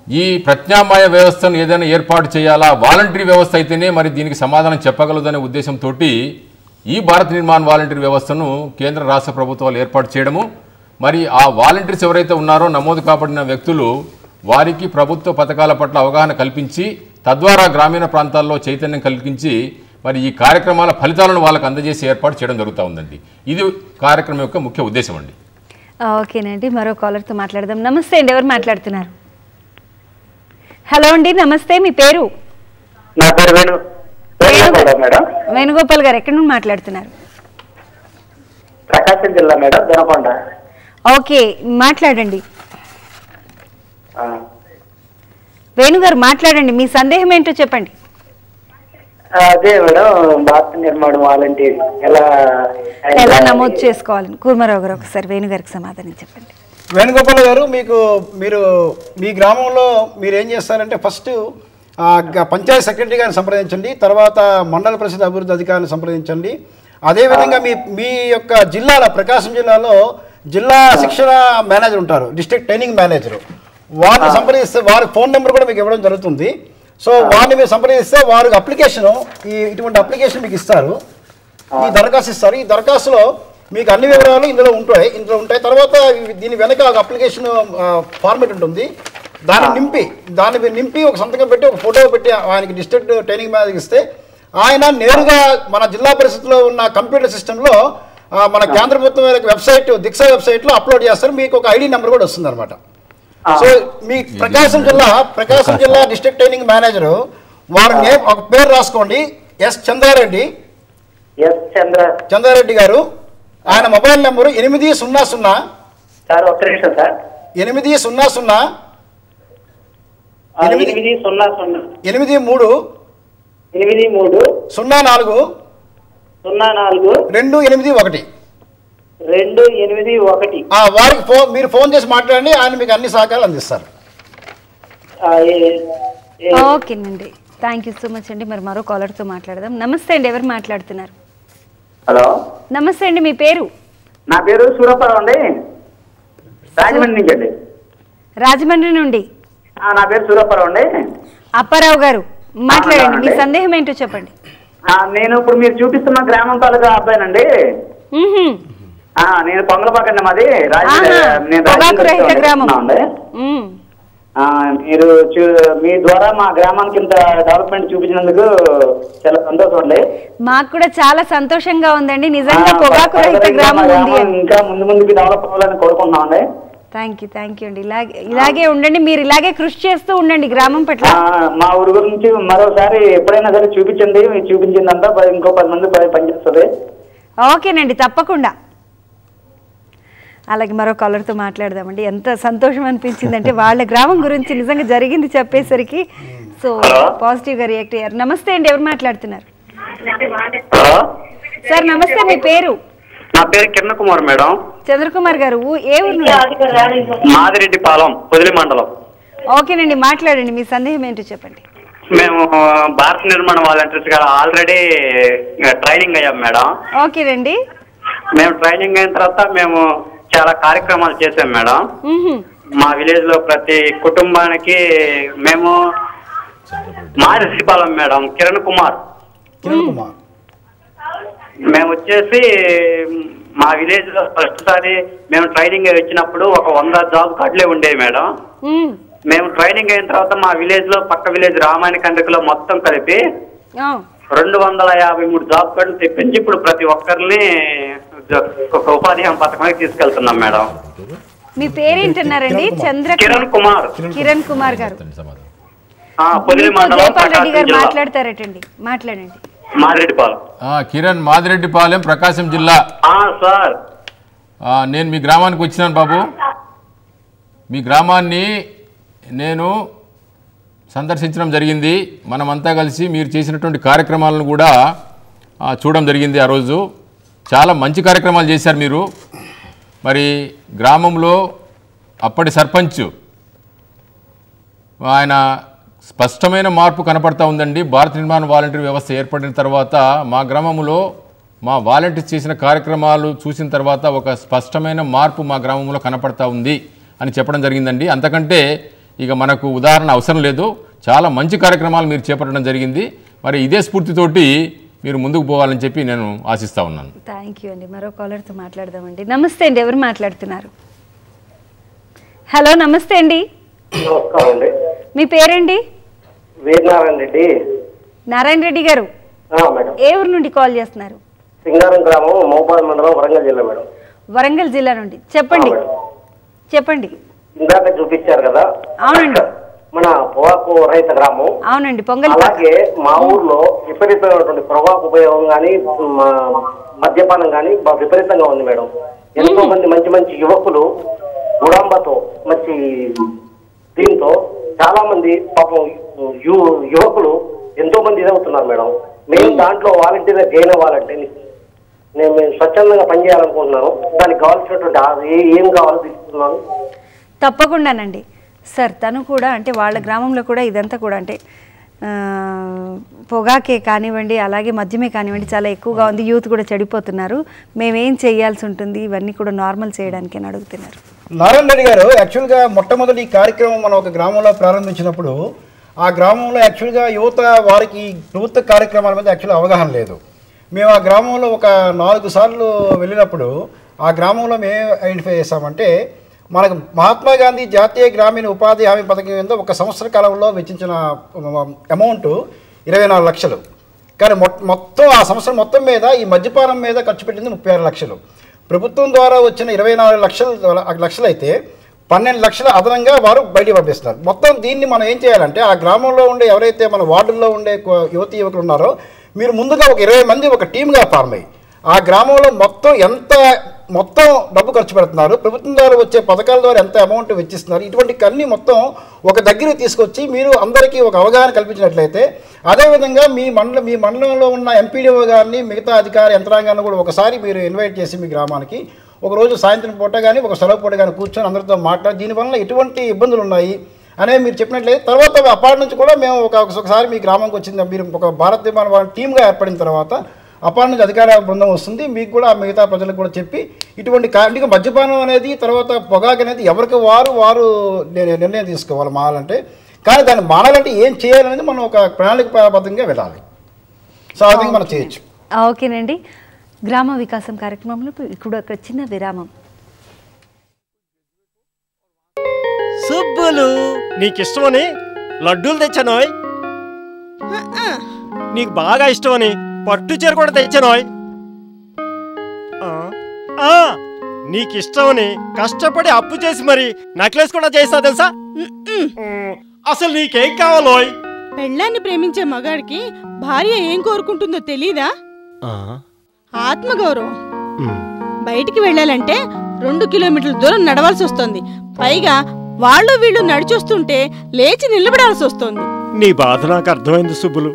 ఈ ప్రత్యామ్నాయ వ్యవస్థను ఏదైనా ఏర్పాటు చేయాలా, వాలంటరీ వ్యవస్థ అయితేనే మరి దీనికి సమాధానం చెప్పగలదనే ఉద్దేశంతో ఈ భారత్ నిర్మాణ్ వాలంటరీ వ్యవస్థను కేంద్ర రాష్ట్ర ప్రభుత్వాలు ఏర్పాటు చేయడము, మరి ఆ వాలంటీర్స్ ఎవరైతే ఉన్నారో నమోదు కాబడిన వ్యక్తులు వారికి ప్రభుత్వ పథకాల పట్ల అవగాహన కల్పించి తద్వారా గ్రామీణ ప్రాంతాల్లో చైతన్యం కలిగించి మరి ఈ కార్యక్రమాల ఫలితాలను వాళ్ళకు అందజేసి ఏర్పాటు చేయడం జరుగుతూ ఉందండి. ఇది కార్యక్రమం యొక్క ముఖ్య ఉద్దేశం అండి. ఓకేనండి, మరో కాలర్తో మాట్లాడదాం. నమస్తే అండి, ఎవరు మాట్లాడుతున్నారు? హలో అండి, నమస్తే, మీ పేరు? నా పేరు వేణుగోపాల్ గారు, ఎక్కడి నుండి మాట్లాడుతున్నారు? ప్రకాశం జిల్లా మేడం, దొనకొండ. ఓకే, మాట్లాడండి. వేణుగారు మాట్లాడండి, మీ సందేహం ఏంటో చెప్పండి. అదే మేడం, భారత నిర్మాణ వాలంటీర్ ఎలా నమోదు చేసుకోవాలని కూర్మారావు గారు ఒకసారి వేణుగారికి సమాధానం చెప్పండి. వేణుగోపాల్ గారు, మీరు మీ గ్రామంలో మీరు ఏం చేస్తారంటే ఫస్ట్ పంచాయత్ సెక్రటరీ గారిని సంప్రదించండి, తర్వాత మండల పరిషత్ అభివృద్ధి అధికారిని సంప్రదించండి. అదేవిధంగా మీ యొక్క జిల్లాలో, ప్రకాశం జిల్లాలో జిల్లా శిక్షణ మేనేజర్ ఉంటారు, డిస్ట్రిక్ట్ ట్రైనింగ్ మేనేజర్. వారిని సంప్రదిస్తే వారి ఫోన్ నెంబర్ కూడా మీకు ఇవ్వడం జరుగుతుంది. సో వారిని మీరు సంప్రదిస్తే వారు ఇటువంటి అప్లికేషన్ మీకు ఇస్తారు, ఈ దరఖాస్తు ఇస్తారు. ఈ దరఖాస్తులో మీకు అన్ని వివరాలు ఇందులో ఉంటాయి. తర్వాత దీని వెనక ఒక అప్లికేషన్ ఫార్మేట్ ఉంటుంది, దాన్ని నింపి ఒక సంతకం పెట్టి ఒక ఫోటో పెట్టి ఆయనకి డిస్ట్రిక్ట్ ట్రైనింగ్ మేనేజర్ ఇస్తే ఆయన నేరుగా మన జిల్లా పరిషత్లో ఉన్న కంప్యూటర్ సిస్టంలో మన కేంద్ర ప్రభుత్వం వెబ్సైట్ దిక్సా వెబ్సైట్లో అప్లోడ్ చేస్తారు. మీకు ఒక ఐడి నెంబర్ కూడా వస్తుంది అనమాట. సో మీ ప్రకాశం జిల్లా డిస్ట్రిక్ట్ ట్రైనింగ్ మేనేజర్ వారి నేమ్ ఒక పేరు రాసుకోండి, ఎస్ చంద్రారెడ్డి గారు. ఆయన మొబైల్ నెంబరు 800 వారికి మీరు ఫోన్ చేసి మాట్లాడండి, ఆయన మీకు అన్ని సహకారాలు అందిస్తారు. ఓకేనండి, థ్యాంక్ యూ సో మచ్ అండి. మరో కాలర్తో మాట్లాడదాం. నమస్తే అండి, ఎవరు మాట్లాడుతున్నారు? హలో, నమస్తే అండి, మీ పేరు? నా పేరు సూరప్పారావు అండి, రాజమండ్రి నుంచి అండి. రాజమండ్రి నుండి? నా పేరు సూరప్పారావు అండి. అప్పారావు గారు మాట్లాడండి, మీ సందేహం ఏంటో చెప్పండి. నేను ఇప్పుడు మీరు చూపిస్తున్న గ్రామం తాలూకా అబ్బాయినండి. నేను పొంగలపాకండి, మాది మీరు మీ ద్వారా మా గ్రామానికి ఇంత డెవలప్మెంట్ చూపించినందుకు చాలా సంతోషం అండి. మాకు కూడా చాలా సంతోషంగా ఉందండి, నిజంగా పొగాకు రహిత గ్రామం ఉంది. ఇంకా ముందుకి డెవలప్ అవ్వాలని కోరుకుంటున్నాం అండి. థ్యాంక్ యూ అండి. ఇలాగే ఉండండి, మీరు ఇలాగే కృషి చేస్తూ ఉండండి గ్రామం పట్ల. మా ఊరి గురించి మరోసారి ఎప్పుడైనా సరే చూపించండి, మీరు చూపించిందంతా ఇంకో 10 మంది పనిచేస్తుంది. ఓకేనండి, తప్పకుండా. అలాగే మరో కాలర్తో మాట్లాడదామండి. ఎంత సంతోషం అనిపించిందంటే వాళ్ళ గ్రామం గురించి నిజంగా జరిగింది చెప్పేసరికి సో పాజిటివ్గా రియాక్ట్ అయ్యారు. నమస్తే అండి, ఎవరు మాట్లాడుతున్నారు? సార్ నమస్తే, మీ పేరు? నా పేరు కిరణ్ కుమార్ మేడం. చంద్రకుమార్ గారు ఏ ఊరు? మాదిరెడ్డిపాలెం, పొదిలి మండలం. ఓకేనండి, మాట్లాడండి, మీ సందేహం ఏంటో చెప్పండి. మేము భారత నిర్మాణ వాలంటీర్స్ గా ఆల్రెడీ ట్రైనింగ్ అయ్యాం మేడం. ఓకేనండి. మేము ట్రైనింగ్ అయిన తర్వాత మేము చాలా కార్యక్రమాలు చేసాం మేడం. మా విలేజ్ లో ప్రతి కుటుంబానికి మేము మాదిరెడ్డిపాలెం మేడం, కిరణ్ కుమార్. మేము వచ్చేసి మా విలేజ్ లో ఫస్ట్ సారి మేము ట్రైనింగ్ వచ్చినప్పుడు ఒక 100 జాబ్ కార్డులే ఉండేవి మేడం. మేము ట్రైనింగ్ అయిన తర్వాత మా విలేజ్ లో పక్క విలేజ్ రామాయణ కండ్రికలో మొత్తం కలిపి 253 జాబ్ కార్డులు తెప్పించి ఇప్పుడు ప్రతి ఒక్కరిని ఒక ఉపాధి హామీ పథకానికి తీసుకెళ్తున్నాం మేడం. మీ పేరేంటన్నారండి? కిరణ్ కుమార్. కిరణ్ కుమార్ గారు పొదిలి మండలం, జైపాల్ రెడ్డి గారు మాట్లాడతారటండి, మాట్లాడండి. మాదిరెడ్డిపాలెం. కిరణ్, మాదిరెడ్డిపాలెం, ప్రకాశం జిల్లా. సార్ నేను మీ గ్రామానికి వచ్చినాను బాబు. మీ గ్రామాన్ని నేను సందర్శించడం జరిగింది. మనమంతా కలిసి మీరు చేసినటువంటి కార్యక్రమాలను కూడా చూడడం జరిగింది. ఆ రోజు చాలా మంచి కార్యక్రమాలు చేశారు మీరు. మరి గ్రామంలో అప్పటి సర్పంచ్ ఆయన స్పష్టమైన మార్పు కనపడతా ఉందండి. భారత నిర్మాణ వాలంటీర్ వ్యవస్థ ఏర్పడిన తర్వాత మా గ్రామంలో మా వాలంటీర్స్ చేసిన కార్యక్రమాలు చూసిన తర్వాత ఒక స్పష్టమైన మార్పు మా గ్రామంలో కనపడతా ఉంది అని చెప్పడం జరిగిందండి. అంతకంటే ఇక మనకు ఉదాహరణ అవసరం లేదు. చాలా మంచి కార్యక్రమాలు మీరు చేపట్టడం జరిగింది. మరి ఇదే స్ఫూర్తితోటి మీరు ముందుకు పోవాలని చెప్పి నేను ఆశిస్తా ఉన్నాను. థ్యాంక్ యూ అండి. మరో కాలర్తో మాట్లాడదామండి. నమస్తే అండి, ఎవరు మాట్లాడుతున్నారు? హలో, నమస్తే అండి. నమస్కారం అండి. మీ పేరండి? వీరనారాయణ రెడ్డి. నారాయణ రెడ్డి గారు మేడం, ఏ ఊరు నుండి కాల్ చేస్తున్నారు? సింగారం గ్రామం, మోపాల్ మండలం, వరంగల్ జిల్లా మేడం. వరంగల్ జిల్లా నుండి. చెప్పండి చెప్పండి. ఇందాక చూపించారు కదా, అవునండి, మన పొగాకు రైత గ్రామం. అవునండి, పొంగల్. అలాగే మా ఊర్లో విపరీతమైనటువంటి పొగాకు ఉపయోగం కానీ మద్యపానం కానీ విపరీతంగా ఉంది మేడం. ఎంతో మంది మంచి మంచి యువకులు గుడాంబతో మంచి దీంతో చాలా మంది పాపం యువకులు ఎంతో మంది ఇదవుతున్నారు మేడం. మేము దాంట్లో వాలంటీర్ జాయిన్ అవ్వాలంటే మేము స్వచ్ఛందంగా పనిచేయాలనుకుంటున్నాను. దానికి కావాల్సినటువంటి ఏం కావాలో తీసుకున్నాను. తప్పకుండానండి సార్. తను కూడా అంటే వాళ్ళ గ్రామంలో కూడా ఇదంతా కూడా అంటే పొగాకే కానివ్వండి, అలాగే మద్యమే కానివ్వండి చాలా ఎక్కువగా ఉంది. యూత్ కూడా చెడిపోతున్నారు. మేమేం చేయాల్సి ఉంటుంది ఇవన్నీ కూడా నార్మల్ చేయడానికి అని అడుగుతున్నారు. నారాయణ రెడ్డి గారు, యాక్చువల్గా మొట్టమొదటి ఈ కార్యక్రమం మనం ఒక గ్రామంలో ప్రారంభించినప్పుడు ఆ గ్రామంలో యాక్చువల్గా యువత వారికి ప్రభుత్వ కార్యక్రమాల మీద యాక్చువల్గా అవగాహన లేదు. మేము ఆ గ్రామంలో ఒక 4 సార్లు వెళ్ళినప్పుడు ఆ గ్రామంలో మేము ఐడెంటిఫై చేసామంటే మనకు మహాత్మా గాంధీ జాతీయ గ్రామీణ ఉపాధి హామీ పథకం కింద ఒక సంవత్సర కాలంలో వెచ్చించిన అమౌంట్ 24 లక్షలు. కానీ మొత్తం ఆ సంవత్సరం మొత్తం మీద ఈ మద్యపానం మీద ఖర్చు పెట్టింది 36 లక్షలు. ప్రభుత్వం ద్వారా వచ్చిన 24 లక్షలు అయితే 12 లక్షల అదనంగా వారు బయటికి పంపిస్తున్నారు. మొత్తం దీన్ని మనం ఏం చేయాలంటే ఆ గ్రామంలో ఉండే ఎవరైతే మన వార్డుల్లో ఉండే యువతీ యువకులు ఉన్నారో మీరు ముందుగా ఒక 20 మంది ఒక టీమ్గా ఫార్మ్ అయ్యి ఆ గ్రామంలో మొత్తం డబ్బు ఖర్చు పెడుతున్నారు, ప్రభుత్వం ద్వారా వచ్చే పథకాల ద్వారా ఎంత అమౌంట్ వెచ్చిస్తున్నారు, ఇటువంటి అన్ని మొత్తం ఒక దగ్గరికి తీసుకొచ్చి మీరు అందరికీ ఒక అవగాహన కల్పించినట్లయితే అదేవిధంగా మీ మండలంలో ఉన్న ఎంపీడీఓ గారిని మిగతా అధికార యంత్రాంగాన్ని కూడా ఒకసారి మీరు ఇన్వైట్ చేసి మీ గ్రామానికి ఒకరోజు సాయంత్రం పూట కానీ ఒక సెలవు పూట కానీ కూర్చొని అందరితో మాట్లాడి దీనివల్ల ఎటువంటి ఇబ్బందులు ఉన్నాయి అనేవి మీరు చెప్పినట్లయితే తర్వాత అపార్ట్ నుంచి కూడా మేము ఒకసారి మీ గ్రామంకి వచ్చింది మీరు ఒక భారత్ నిర్మాణ టీమ్గా ఏర్పడిన తర్వాత అపార్ట్ నుంచి అధికార బృందం వస్తుంది, మీకు కూడా మిగతా ప్రజలకు కూడా చెప్పి ఇటువంటి అంటే మద్యపానం అనేది తర్వాత పొగాకు అనేది ఎవరికి వారు నిర్ణయం తీసుకోవాలి మానాలంటే. కానీ దాన్ని మానాలంటే ఏం చేయాలనేది మనం ఒక ప్రణాళికబద్ధంగా వెళ్ళాలి. సో ఆ విధంగా మనం చేయొచ్చు. ఓకేనండి. గ్రామ వికాసం కార్యక్రమంలో ఇప్పుడు ఒక చిన్న విరామం. సుబ్బులు నీకు ఇష్టమని లడ్డూలు తెచ్చానోయ్. నీకు బాగా ఇష్టమని పట్టు చీర కూడా తెచ్చానోయ్. నీకు ఇష్టమని కష్టపడి అప్పు చేసి మరి నెక్లెస్ కూడా చేస్తా తెలుసా. అసలు నీకేం కావాలోయ్? పెళ్ళాన్ని ప్రేమించే మగాడికి భార్య ఏం కోరుకుంటుందో తెలీదా? ఆత్మగౌరవం. బయటికి వెళ్ళాలంటే 2 కిలోమీటర్ల దూరం నడవాల్సి వస్తుంది. పైగా వాళ్ళు వీళ్ళు నడిచొస్తుంటే లేచి నిలబడాల్సి వస్తుంది. నీ బాధ నాకు అర్థమైంది సుబ్బులు.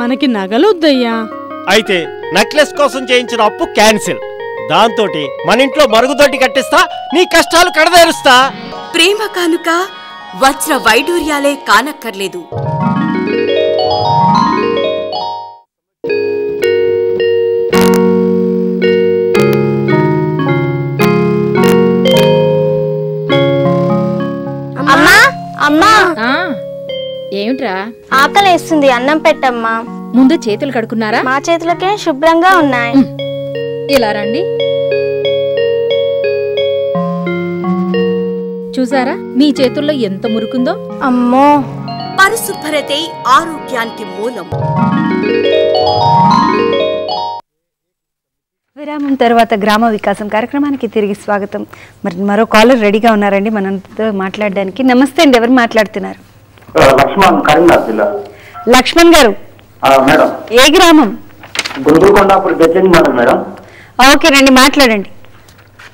మనకి నగలొద్దయ్యా. అయితే నెక్లెస్ కోసం చేయించిన అప్పు క్యాన్సిల్. దాంతోటి మన ఇంట్లో మరుగుదొడ్డి కట్టిస్తా, నీ కష్టాలు కడదేరుస్తా. ప్రేమ కానుక వజ్ర వైడూర్యాలే కానక్కర్లేదు. అమ్మా ఏమిట్రా? ఆకలేస్తుంది, అన్నం పెట్టమ్మా. ముందు చేతులు కడుక్కున్నారా? మా చేతులకే శుభ్రంగా ఉన్నాయి. ఇలా రండి. చూసారా మీ చేతుల్లో ఎంత మురుకుందో? అమ్మో, పరిశుభ్రతే ఆరోగ్యానికి మూలం. విరామం తర్వాత గ్రామ వికాసం కార్యక్రమానికి తిరిగి స్వాగతం. మరి మరో కాలర్ రెడీగా ఉన్నారండి మనతో మాట్లాడడానికి. నమస్తే అండి, ఎవరు మాట్లాడుతున్నారు? లక్ష్మణ్, కరీంనగర్ జిల్లా. లక్ష్మణ్ గారు, మేడం ఏ గ్రామం? గురుగుకొండాపూర్ గెజ్జింగ్ మేడం. మేడం ఓకేనండి, మాట్లాడండి.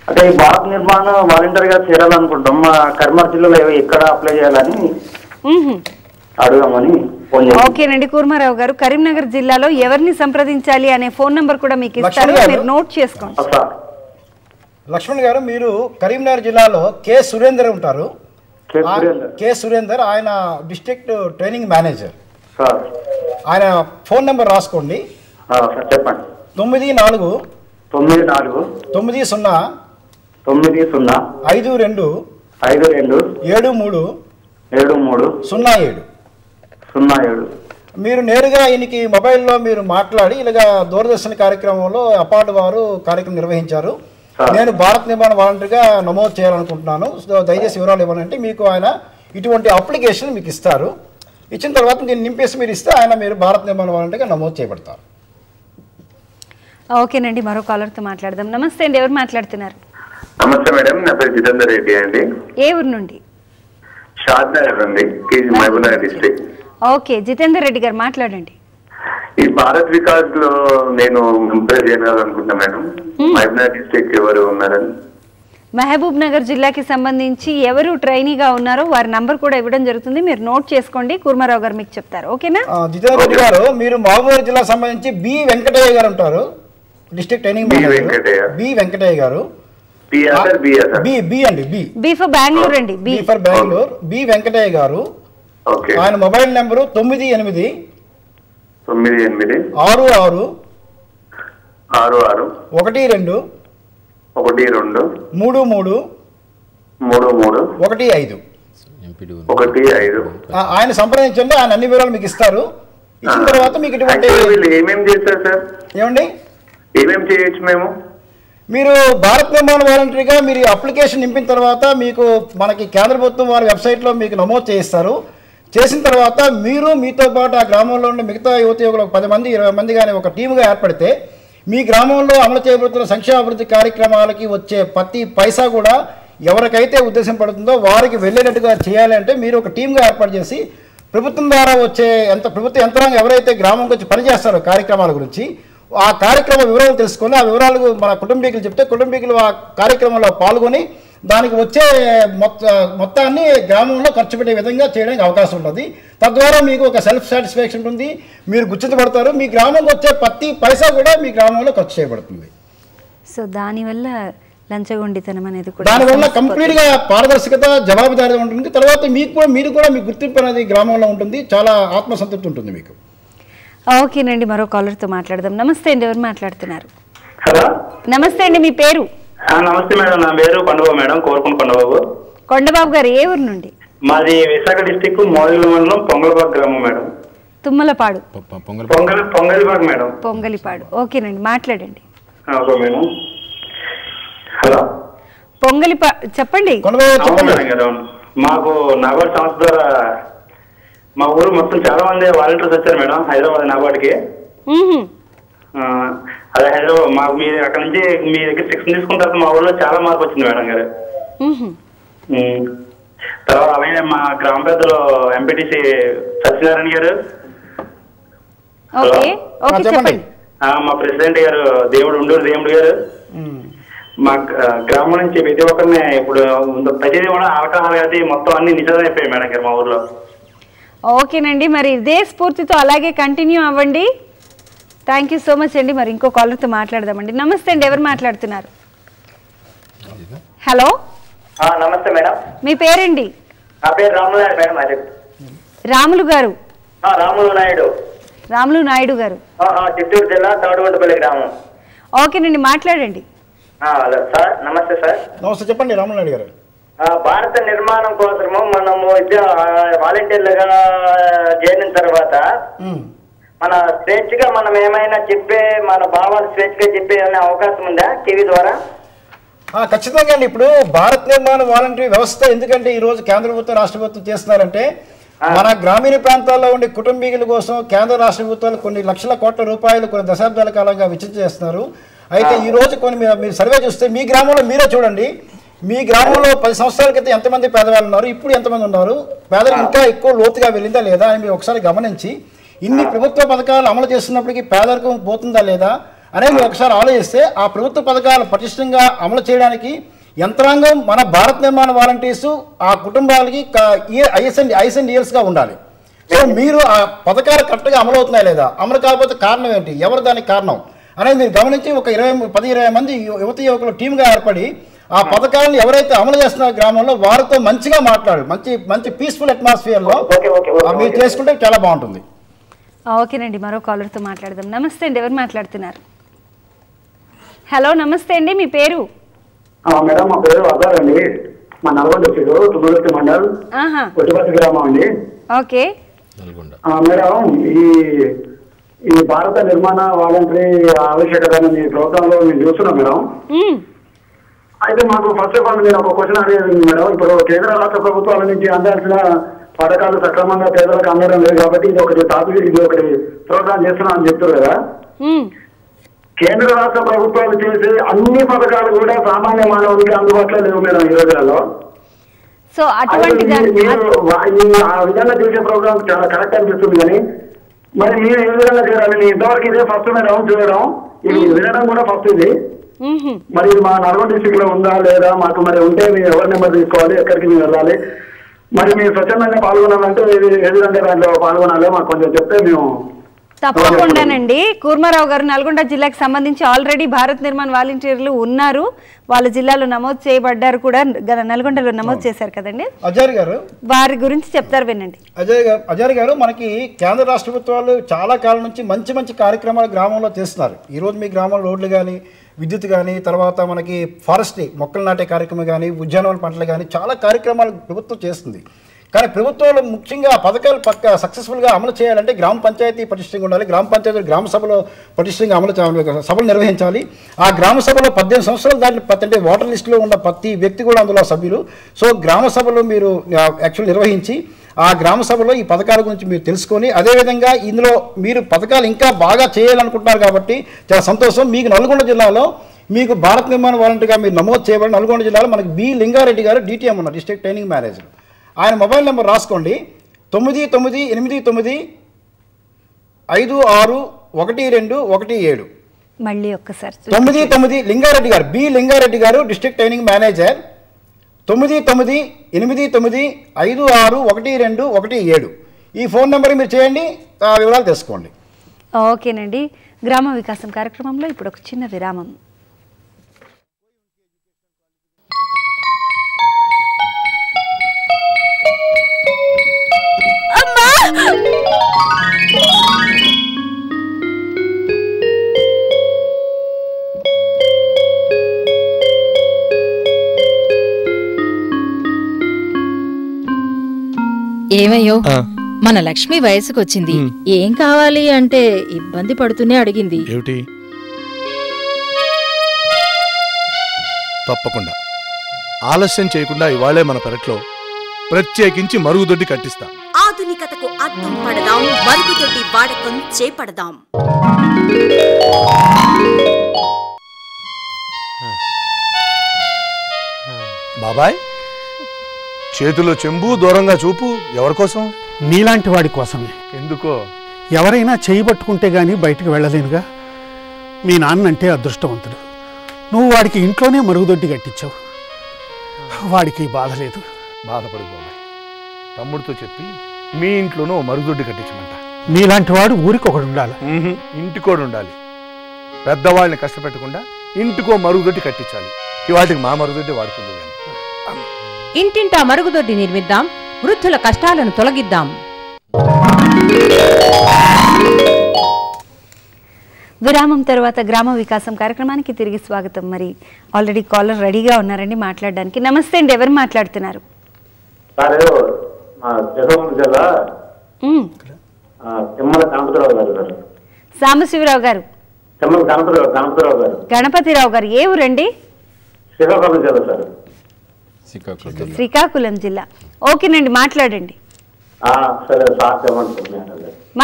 అంటే ఈ భారత్ నిర్మాణ వాలంటీర్ గా చేరాలనుకుంటాం. మా కరీంనగర్ జిల్లాలో ఎక్కడ అప్లై చేయాలని అడుగుదామని ఫోన్ చేశాను. ఓకేనండి కూర్మారావు గారు, కరీంనగర్ జిల్లాలో ఎవరిని సంప్రదించాలి అనే ఫోన్ నంబర్ కూడా మీకు ఇస్తారు, మీరు నోట్ చేసుకోండి. లక్ష్మణ్ గారు, మీరు కరీంనగర్ జిల్లాలో కె సురేందర్ ఉంటారు. కె సురేందర్ ఆయన డిస్ట్రిక్ట్ ట్రైనింగ్ మేనేజర్. ఆయన ఫోన్ నెంబర్ రాసుకోండి. చెప్పండి. 94 90 90 52 73 07. మీరు నేరుగా ఈయనకి మొబైల్లో మీరు మాట్లాడి ఇలాగా దూరదర్శన్ కార్యక్రమంలో అపార్ట్ వారు కార్యక్రమం నిర్వహించారు, నేను భారత్ నిర్మాణ వాలంటీర్గా నమోదు చేయాలనుకుంటున్నాను, సో దయచేసి వివరాలు ఇవ్వనంటే మీకు ఆయన ఇటువంటి అప్లికేషన్ మీకు ఇస్తారు. ఇచ్చిన తర్వాత దీన్ని నింపేసి మీరు ఇస్తే ఆయన మీరు భారత్ నిర్మాణ వాలంటీర్గా నమోదు చేయబడతారు. ఓకేనండి, మరో కాలర్తో మాట్లాడదాం. నమస్తే అండి, ఎవరు మాట్లాడుతున్నారు? నమస్తే మేడం, నా పేరు జితేందర్ రెడ్డి అండి. ఏ ఊరు నుండి? షాద్నగర్ అండి, మహబూబ్నగర్ డిస్ట్రిక్ట్. ఓకే, జితేందర్ రెడ్డి గారు మాట్లాడండి. ఈ భారత్ వికాస్ లో నేను ఎంప్లాయ్ చేయాలనుకుంటున్నా మేడం. మహబూబ్నగర్ డిస్ట్రిక్ట్ ఎవరు ఉన్నారని? మహబూబ్ నగర్ జిల్లాకి సంబంధించి ఎవరు ట్రైనీగా ఉన్నారో వారి నంబర్ కూడా ఇవ్వడం జరుగుతుంది, మీరు నోట్ చేసుకోండి. కూర్మారావు గారు మీకు చెప్తారు. ఓకేనా? జితేందర్ రెడ్డి గారు, మీరు మహబూబ్ జిల్లా సంబంధించి బి వెంకటయ్య గారు ఉంటారు, district training manager. B Venkataiah garu, B for Bengaluru అండి, B for Bengaluru. B Venkataiah garu, ఆయన మొబైల్ నెంబరు 98 66 66 12 12 33 15. ఆయన సంప్రదించండి, ఆయన అన్ని వివరాలు మీకు ఇస్తారు. ఇచ్చిన తర్వాత మీకు ఇటువంటి ఏమేమి చేస్తారు సార్? ఏమండి ఏమేమి చేయొచ్చు మేము? మీరు భారత్ నిర్మాణ వాలంటరీగా మీరు అప్లికేషన్ నింపిన తర్వాత మీకు మనకి కేంద్ర ప్రభుత్వం వారి వెబ్సైట్లో మీకు నమోదు చేయిస్తారు. చేసిన తర్వాత మీరు మీతో పాటు ఆ గ్రామంలో ఉండే మిగతా యువకులు 10 మంది 20 మంది కానీ ఒక టీముగా ఏర్పడితే మీ గ్రామంలో అమలు చేయబడుతున్న సంక్షేమ అభివృద్ధి కార్యక్రమాలకి వచ్చే ప్రతి పైసా కూడా ఎవరికైతే ఉద్దేశం పడుతుందో వారికి వెళ్ళేటట్టుగా చేయాలి అంటే మీరు ఒక టీమ్గా ఏర్పాటు చేసి ప్రభుత్వం ద్వారా వచ్చే ప్రభుత్వ యంత్రాంగం ఎవరైతే గ్రామంకి వచ్చి పనిచేస్తారో కార్యక్రమాల గురించి ఆ కార్యక్రమ వివరాలు తెలుసుకొని ఆ వివరాలు మన కుటుంబీకులు చెప్తే కుటుంబీకులు ఆ కార్యక్రమంలో పాల్గొని దానికి వచ్చే మొత్తాన్ని గ్రామంలో ఖర్చు పెట్టే విధంగా చేయడానికి అవకాశం ఉంటుంది. తద్వారా మీకు ఒక సెల్ఫ్ సాటిస్ఫాక్షన్ ఉంటుంది, మీరు గుర్తించబడతారు, మీ గ్రామంకి వచ్చే ప్రతి పైసా కూడా మీ గ్రామంలో ఖర్చు చేయబడుతుంది. సో దానివల్ల లంచగొండితనం అనేది కూడా దానివల్ల కంప్లీట్గా పారదర్శకత జవాబుదారీ ఉంటుంది. తర్వాత మీరు కూడా మీ గుర్తింపు అనేది గ్రామంలో ఉంటుంది, చాలా ఆత్మసంతృప్తి ఉంటుంది మీకు. ఓకేనండి, మరో కాలర్తో మాట్లాడదాం. నమస్తే అండి, ఎవరు మాట్లాడుతున్నారు? నమస్తే అండి, మీ పేరు? నమస్తే మేడం, నా పేరు కొండబాబు మేడం, కోరుకున్న కొండబాబు. కొండబాబు గారు, ఏ ఊరు నుండి? మాది విశాఖ డిస్టిక్ మోదల మండలం పొంగలపాడు గ్రామం మేడం. తుమ్మలపాడు, పొంగలిపాడు మేడం. పొంగలిపాడు. ఓకేనండి, మాట్లాడండి. Okay madam. హలో, పొంగలిపాడు చెప్పండి. మాకు నాబార్డు సంస్థ ద్వారా మా ఊరు మొత్తం చాలా మంది వాలంటీర్స్ వచ్చారు మేడం, హైదరాబాద్ నాబార్డుకి. అదే హైదరాబాద్ మాకు మీరు అక్కడ నుంచి మీ దగ్గర శిక్షణ తీసుకున్న తర్వాత మా ఊళ్ళో చాలా మార్పు వచ్చింది మేడం గారు. తర్వాత అలాగే మా గ్రామ పెద్దలు ఎంపీటీసీ సత్యనారాయణ గారు, మా ప్రెసిడెంట్ గారు ఉండూరు దేవుడు గారు, మా గ్రామం నుంచి ప్రతి ఒక్కరిని ఇప్పుడు ప్రతిదీ కూడా ఆల్కహాల్ అది మొత్తం అన్ని నిషేధం అయిపోయాయి మేడం గారు మా ఊర్లో. ఓకేనండి, మరి ఇదే స్ఫూర్తితో అలాగే కంటిన్యూ అవ్వండి. థ్యాంక్ యూ సో మచ్ అండి. మరి ఇంకో కాలర్తో మాట్లాడదామండి. నమస్తే అండి, ఎవరు మాట్లాడుతున్నారు? హలో, నమస్తే మేడం. మీ పేరండి? నా పేరు రాములు నాయుడు మేడం. అది రాములు గారు? రాములు నాయుడు. రాములు నాయుడు గారు, చిత్తూరు జిల్లా తాడుగుంటపల్లి గ్రామం. ఓకేనండి, మాట్లాడండి. హలో సార్, నమస్తే సార్. నమస్తే, చెప్పండి రాములు నాయుడు గారు. భారత నిర్మాణం కోసము మనము వాలంటీర్లుగా చేరిన తర్వాత మన స్వేచ్ఛగా మనం ఏమైనా చెప్పే మన భావాలు స్వేచ్ఛగా చెప్పే అవకాశం ఉందా టీవీ ద్వారా? ఖచ్చితంగా అండి. ఇప్పుడు భారత్ నిర్మాణ వాలంటరీ వ్యవస్థ ఎందుకంటే ఈ రోజు కేంద్ర ప్రభుత్వం రాష్ట్ర ప్రభుత్వం చేస్తున్నారంటే మన గ్రామీణ ప్రాంతాల్లో ఉండే కుటుంబీకుల కోసం కేంద్ర రాష్ట్ర ప్రభుత్వాలు కొన్ని లక్షల కోట్ల రూపాయలు కొన్ని దశాబ్దాల కాలంగా వెచ్చించి చేస్తున్నారు. అయితే ఈ రోజు కొన్ని మీరు సర్వే చూస్తే మీ గ్రామంలో మీరే చూడండి, మీ గ్రామంలో 10 సంవత్సరాల క్రితం ఎంతమంది పేదవాళ్ళు ఉన్నారు, ఇప్పుడు ఎంతమంది ఉన్నారు, పేదలు ఇంకా ఎక్కువ లోతుగా వెళ్ళిందా లేదా అని మీరు ఒకసారి గమనించి ఇన్ని ప్రభుత్వ పథకాలు అమలు చేస్తున్నప్పటికీ పేదరికం పోతుందా లేదా అనేది మీరు ఒకసారి ఆలోచిస్తే ఆ ప్రభుత్వ పథకాలు పటిష్టంగా అమలు చేయడానికి యంత్రాంగం మన భారత్ నిర్మాణ వాలంటీర్స్ ఆ కుటుంబాలకి ఐఎస్ఎన్డిఎల్స్గా ఉండాలి. సో మీరు ఆ పథకాలు కరెక్ట్గా అమలు అవుతున్నాయా లేదా, అమలు కాకపోతే కారణం ఏంటి, ఎవరు దానికి కారణం అనేది మీరు గమనించి ఒక 10-20 మంది యువకులు టీమ్గా ఏర్పడి ఆ పథకాలను ఎవరైతే అమలు చేస్తున్నారు గ్రామంలో వారితో మంచిగా మాట్లాడు, మంచి పీస్ఫుల్ అట్మాస్ఫియర్లో మీరు చేసుకుంటే చాలా బాగుంటుంది. ఓకేనండి, మరో కాలర్తో మాట్లాడదాం. నమస్తే అండి, ఎవరు మాట్లాడుతున్నారు? హలో, నమస్తే అండి, మీ పేరు? మేడం మా పేరు అజార్ అండి. మా నల్గొండ వచ్చారు తుమ్మూర్తి మండల్ కొట్టిపత్తి గ్రామం అండి. ఓకే మేడం, ఈ భారత నిర్మాణ వాలంటరీ ఆవశ్యకత మీ ప్రోగ్రామ్ లో మేము చూస్తున్నాం మేడం. అయితే మాకు ఫస్ట్ ఆఫ్ ఆల్ నేను ఒక క్వశ్చన్ అడిగేది మేడం. ఇప్పుడు కేంద్ర రాష్ట్ర ప్రభుత్వాల నుంచి అందాల్సిన పథకాలు సక్రమంగా పేదలకు అందడం లేదు కాబట్టి ఇది ఒకటి ప్రోగ్రామ్ చేస్తున్నాం అని చెప్తారు కదా. కేంద్ర రాష్ట్ర ప్రభుత్వాలు చేసే అన్ని పథకాలు కూడా సామాన్య మానవుడికి అందుబాటులో లేవు మేడం ఈ రోజులలో. సో అటువంటి ఆ విధంగా చేసే ప్రోగ్రామ్ చాలా కరెక్ట్ అనిపిస్తుంది. కానీ మరి మీరు ఏ విధంగా చేయాలి? ఇంతవరకు ఇదే ఫస్ట్ మేడం చూడడం, ఇది వినడం కూడా ఫస్ట్ ఇది. మరి మా నల్గొండ డిస్ట్రిక్ట్ లో ఉందా లేదా, మాకు మరి ఉంటే మీరు ఎవరి నెంబర్ తీసుకోవాలి, ఎక్కడికి మీరు వెళ్ళాలి, మరి మీరు స్వచ్ఛందంగా పాల్గొనాలంటే ఏ విధంగా దాంట్లో పాల్గొనాలో మాకు కొంచెం చెప్తే మేము. తప్పకుండానండి. కూర్మారావు గారు, నల్గొండ జిల్లాకు సంబంధించి ఆల్రెడీ భారత్ నిర్మాణ వాలంటీర్లు ఉన్నారు, వాళ్ళ జిల్లాలో నమోదు చేయబడ్డారు కూడా, నల్గొండలో నమోదు చేశారు కదండి. అజయ్ గారు వారి గురించి చెప్తారు, వినండి. అజయ్ గారు, మనకి కేంద్ర రాష్ట్ర ప్రభుత్వాలు చాలా కాలం నుంచి మంచి మంచి కార్యక్రమాలు గ్రామంలో చేస్తున్నారు. ఈరోజు మీ గ్రామంలో రోడ్లు కానీ, విద్యుత్ కానీ, తర్వాత మనకి ఫారెస్ట్రీ మొక్కలు నాటే కార్యక్రమం కానీ, ఉద్యానవన పంటలు కానీ చాలా కార్యక్రమాలు ప్రభుత్వం చేస్తుంది. కానీ ప్రభుత్వాలు ముఖ్యంగా పథకాలు సక్సెస్ఫుల్గా అమలు చేయాలంటే గ్రామ పంచాయతీ పటిష్టంగా ఉండాలి. గ్రామ పంచాయతీ గ్రామ సభలో పటిష్టంగా అమలు సభలు నిర్వహించాలి. ఆ గ్రామ సభలో 18 సంవత్సరాలు దాటి అంటే ఓటర్ లిస్టులో ఉన్న ప్రతి వ్యక్తి కూడా అందులో సభ్యులు. సో గ్రామ సభలో మీరు యాక్చువల్ నిర్వహించి ఆ గ్రామ సభలో ఈ పథకాల గురించి మీరు తెలుసుకొని, అదేవిధంగా ఇందులో మీరు పథకాలు ఇంకా బాగా చేయాలనుకుంటున్నారు కాబట్టి చాలా సంతోషం. మీకు నల్గొండ జిల్లాలో మీకు భారత్ నిర్మాణ వాలంటీర్గా మీరు నమోదు చేయబడి నల్గొండ జిల్లాలో మనకి బి లింగారెడ్డి గారు DTM ఉన్నారు, డిస్ట్రిక్ట్ ట్రైనింగ్ మేనేజర్. ఆయన మొబైల్ నెంబర్ రాసుకోండి, 9989561217. మళ్ళీ ఒక్కసారి 99 లింగారెడ్డి గారు, బి లింగారెడ్డి గారు, డిస్ట్రిక్ట్ ట్రైనింగ్ మేనేజర్, 9989561217. ఈ ఫోన్ నెంబర్ మీరు చేయండి, వివరాలు తెలుసుకోండి. ఓకేనండి. గ్రామ వికాసం కార్యక్రమంలో ఇప్పుడు ఒక చిన్న విరామం. ఏమయ్యో, మన లక్ష్మి వయసుకొచ్చింది, ఏం కావాలి అంటే ఇబ్బంది పడుతూనే అడిగింది. ఏమిటి? తప్పకుండా ఆలస్యం చేయకుండా ఇవాళే మన పెరట్లో ప్రత్యేకించి మరుగుదొడ్డి కట్టిస్తాం. ఆధునికతకు అద్దం పడదాం, మరుగుదొడ్డి వాడకం చేపడదాం. బాబాయ్, చేతిలో చెంబు, దూరంగా చూపు, ఎవరికోసం? నీలాంటి వాడి కోసమే. ఎందుకో? ఎవరైనా చేయి పట్టుకుంటే గానీ బయటకు వెళ్ళలేనుగా. మీ నాన్నంటే అదృష్టవంతుడు. నువ్వు వాడికి ఇంట్లోనే మరుగుదొడ్డి కట్టించావు. వాడికి బాధ లేదు. బాధపడు బాబాయ్, తమ్ముడితో చెప్పి మీ ఇంట్లోనూ మరుగుదొడ్డి కట్టించమంట. నీలాంటి వాడు ఊరికి ఒకడు ఉండాలి. ఇంటికోడు ఉండాలి. పెద్దవాళ్ళని కష్టపెట్టకుండా ఇంటికో మరుగుదొడ్డి కట్టించాలి. వాటికి మా మరుగుదొడ్డి వాడుతుంది. ఇంటింటా మరుగుదొడ్డి నిర్మిద్దాం, వృద్ధుల కష్టాలను తొలగిద్దాం. విరామం తర్వాత గ్రామ వికాసం కార్యక్రమానికి తిరిగి స్వాగతం. మరి ఆల్రెడీ కాలర్ రెడీగా ఉన్నారండి మాట్లాడడానికి. నమస్తే అండి, ఎవరు మాట్లాడుతున్నారు? సాంబశివరావు గారు, గణపతిరావు గారు, ఏ ఊరండి? శ్రీకాకుళం జిల్లా. ఓకేనండి, మాట్లాడండి.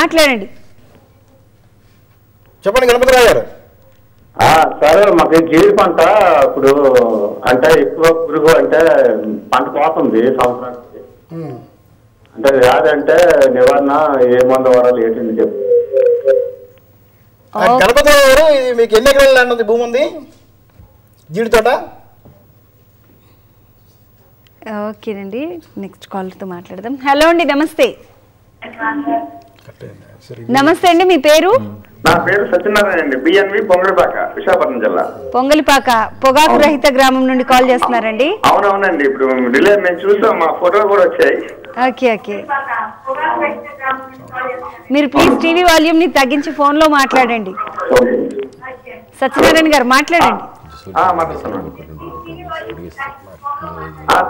మాట్లాడండి. చెప్పండి గణపతిరావు గారు. సరే, మాకు జీడి పంట ఇప్పుడు అంటే ఎక్కువ పురుగు అంటే పంట పోతుంది సంవత్సరానికి. అంటే వ్యాధి అంటే నివారణ ఏ మందు వాడాలి ఏంటని చెప్పి. గణపతిరావు గారు, ఇది మీకు ఎన్ని ఎకరాల ల్యాండ్ ఉంది, భూమి ఉంది, జీడి తోట? ఓకేనండి, నెక్స్ట్ కాలర్తో మాట్లాడదాం. హలో అండి, నమస్తే. నమస్తే అండి, మీ పేరు? నా పేరు సత్యనారాయణ అండి, బిఎన్వి పొంగలిపాక, విశాఖపట్నం జిల్లా. పొంగలిపాక పొగాకు రహిత గ్రామం నుండి కాల్ చేస్తున్నారండి? అవునవునండి, ఇప్పుడు రిలే మేము చూసాం, మా ఫోటోలు కూడా వచ్చాయి. ఓకే ఓకే, మీరు ప్లీజ్ టీవీ వాల్యూమ్ ని తగ్గించి ఫోన్ లో మాట్లాడండి. సత్యనారాయణ గారు మాట్లాడండి.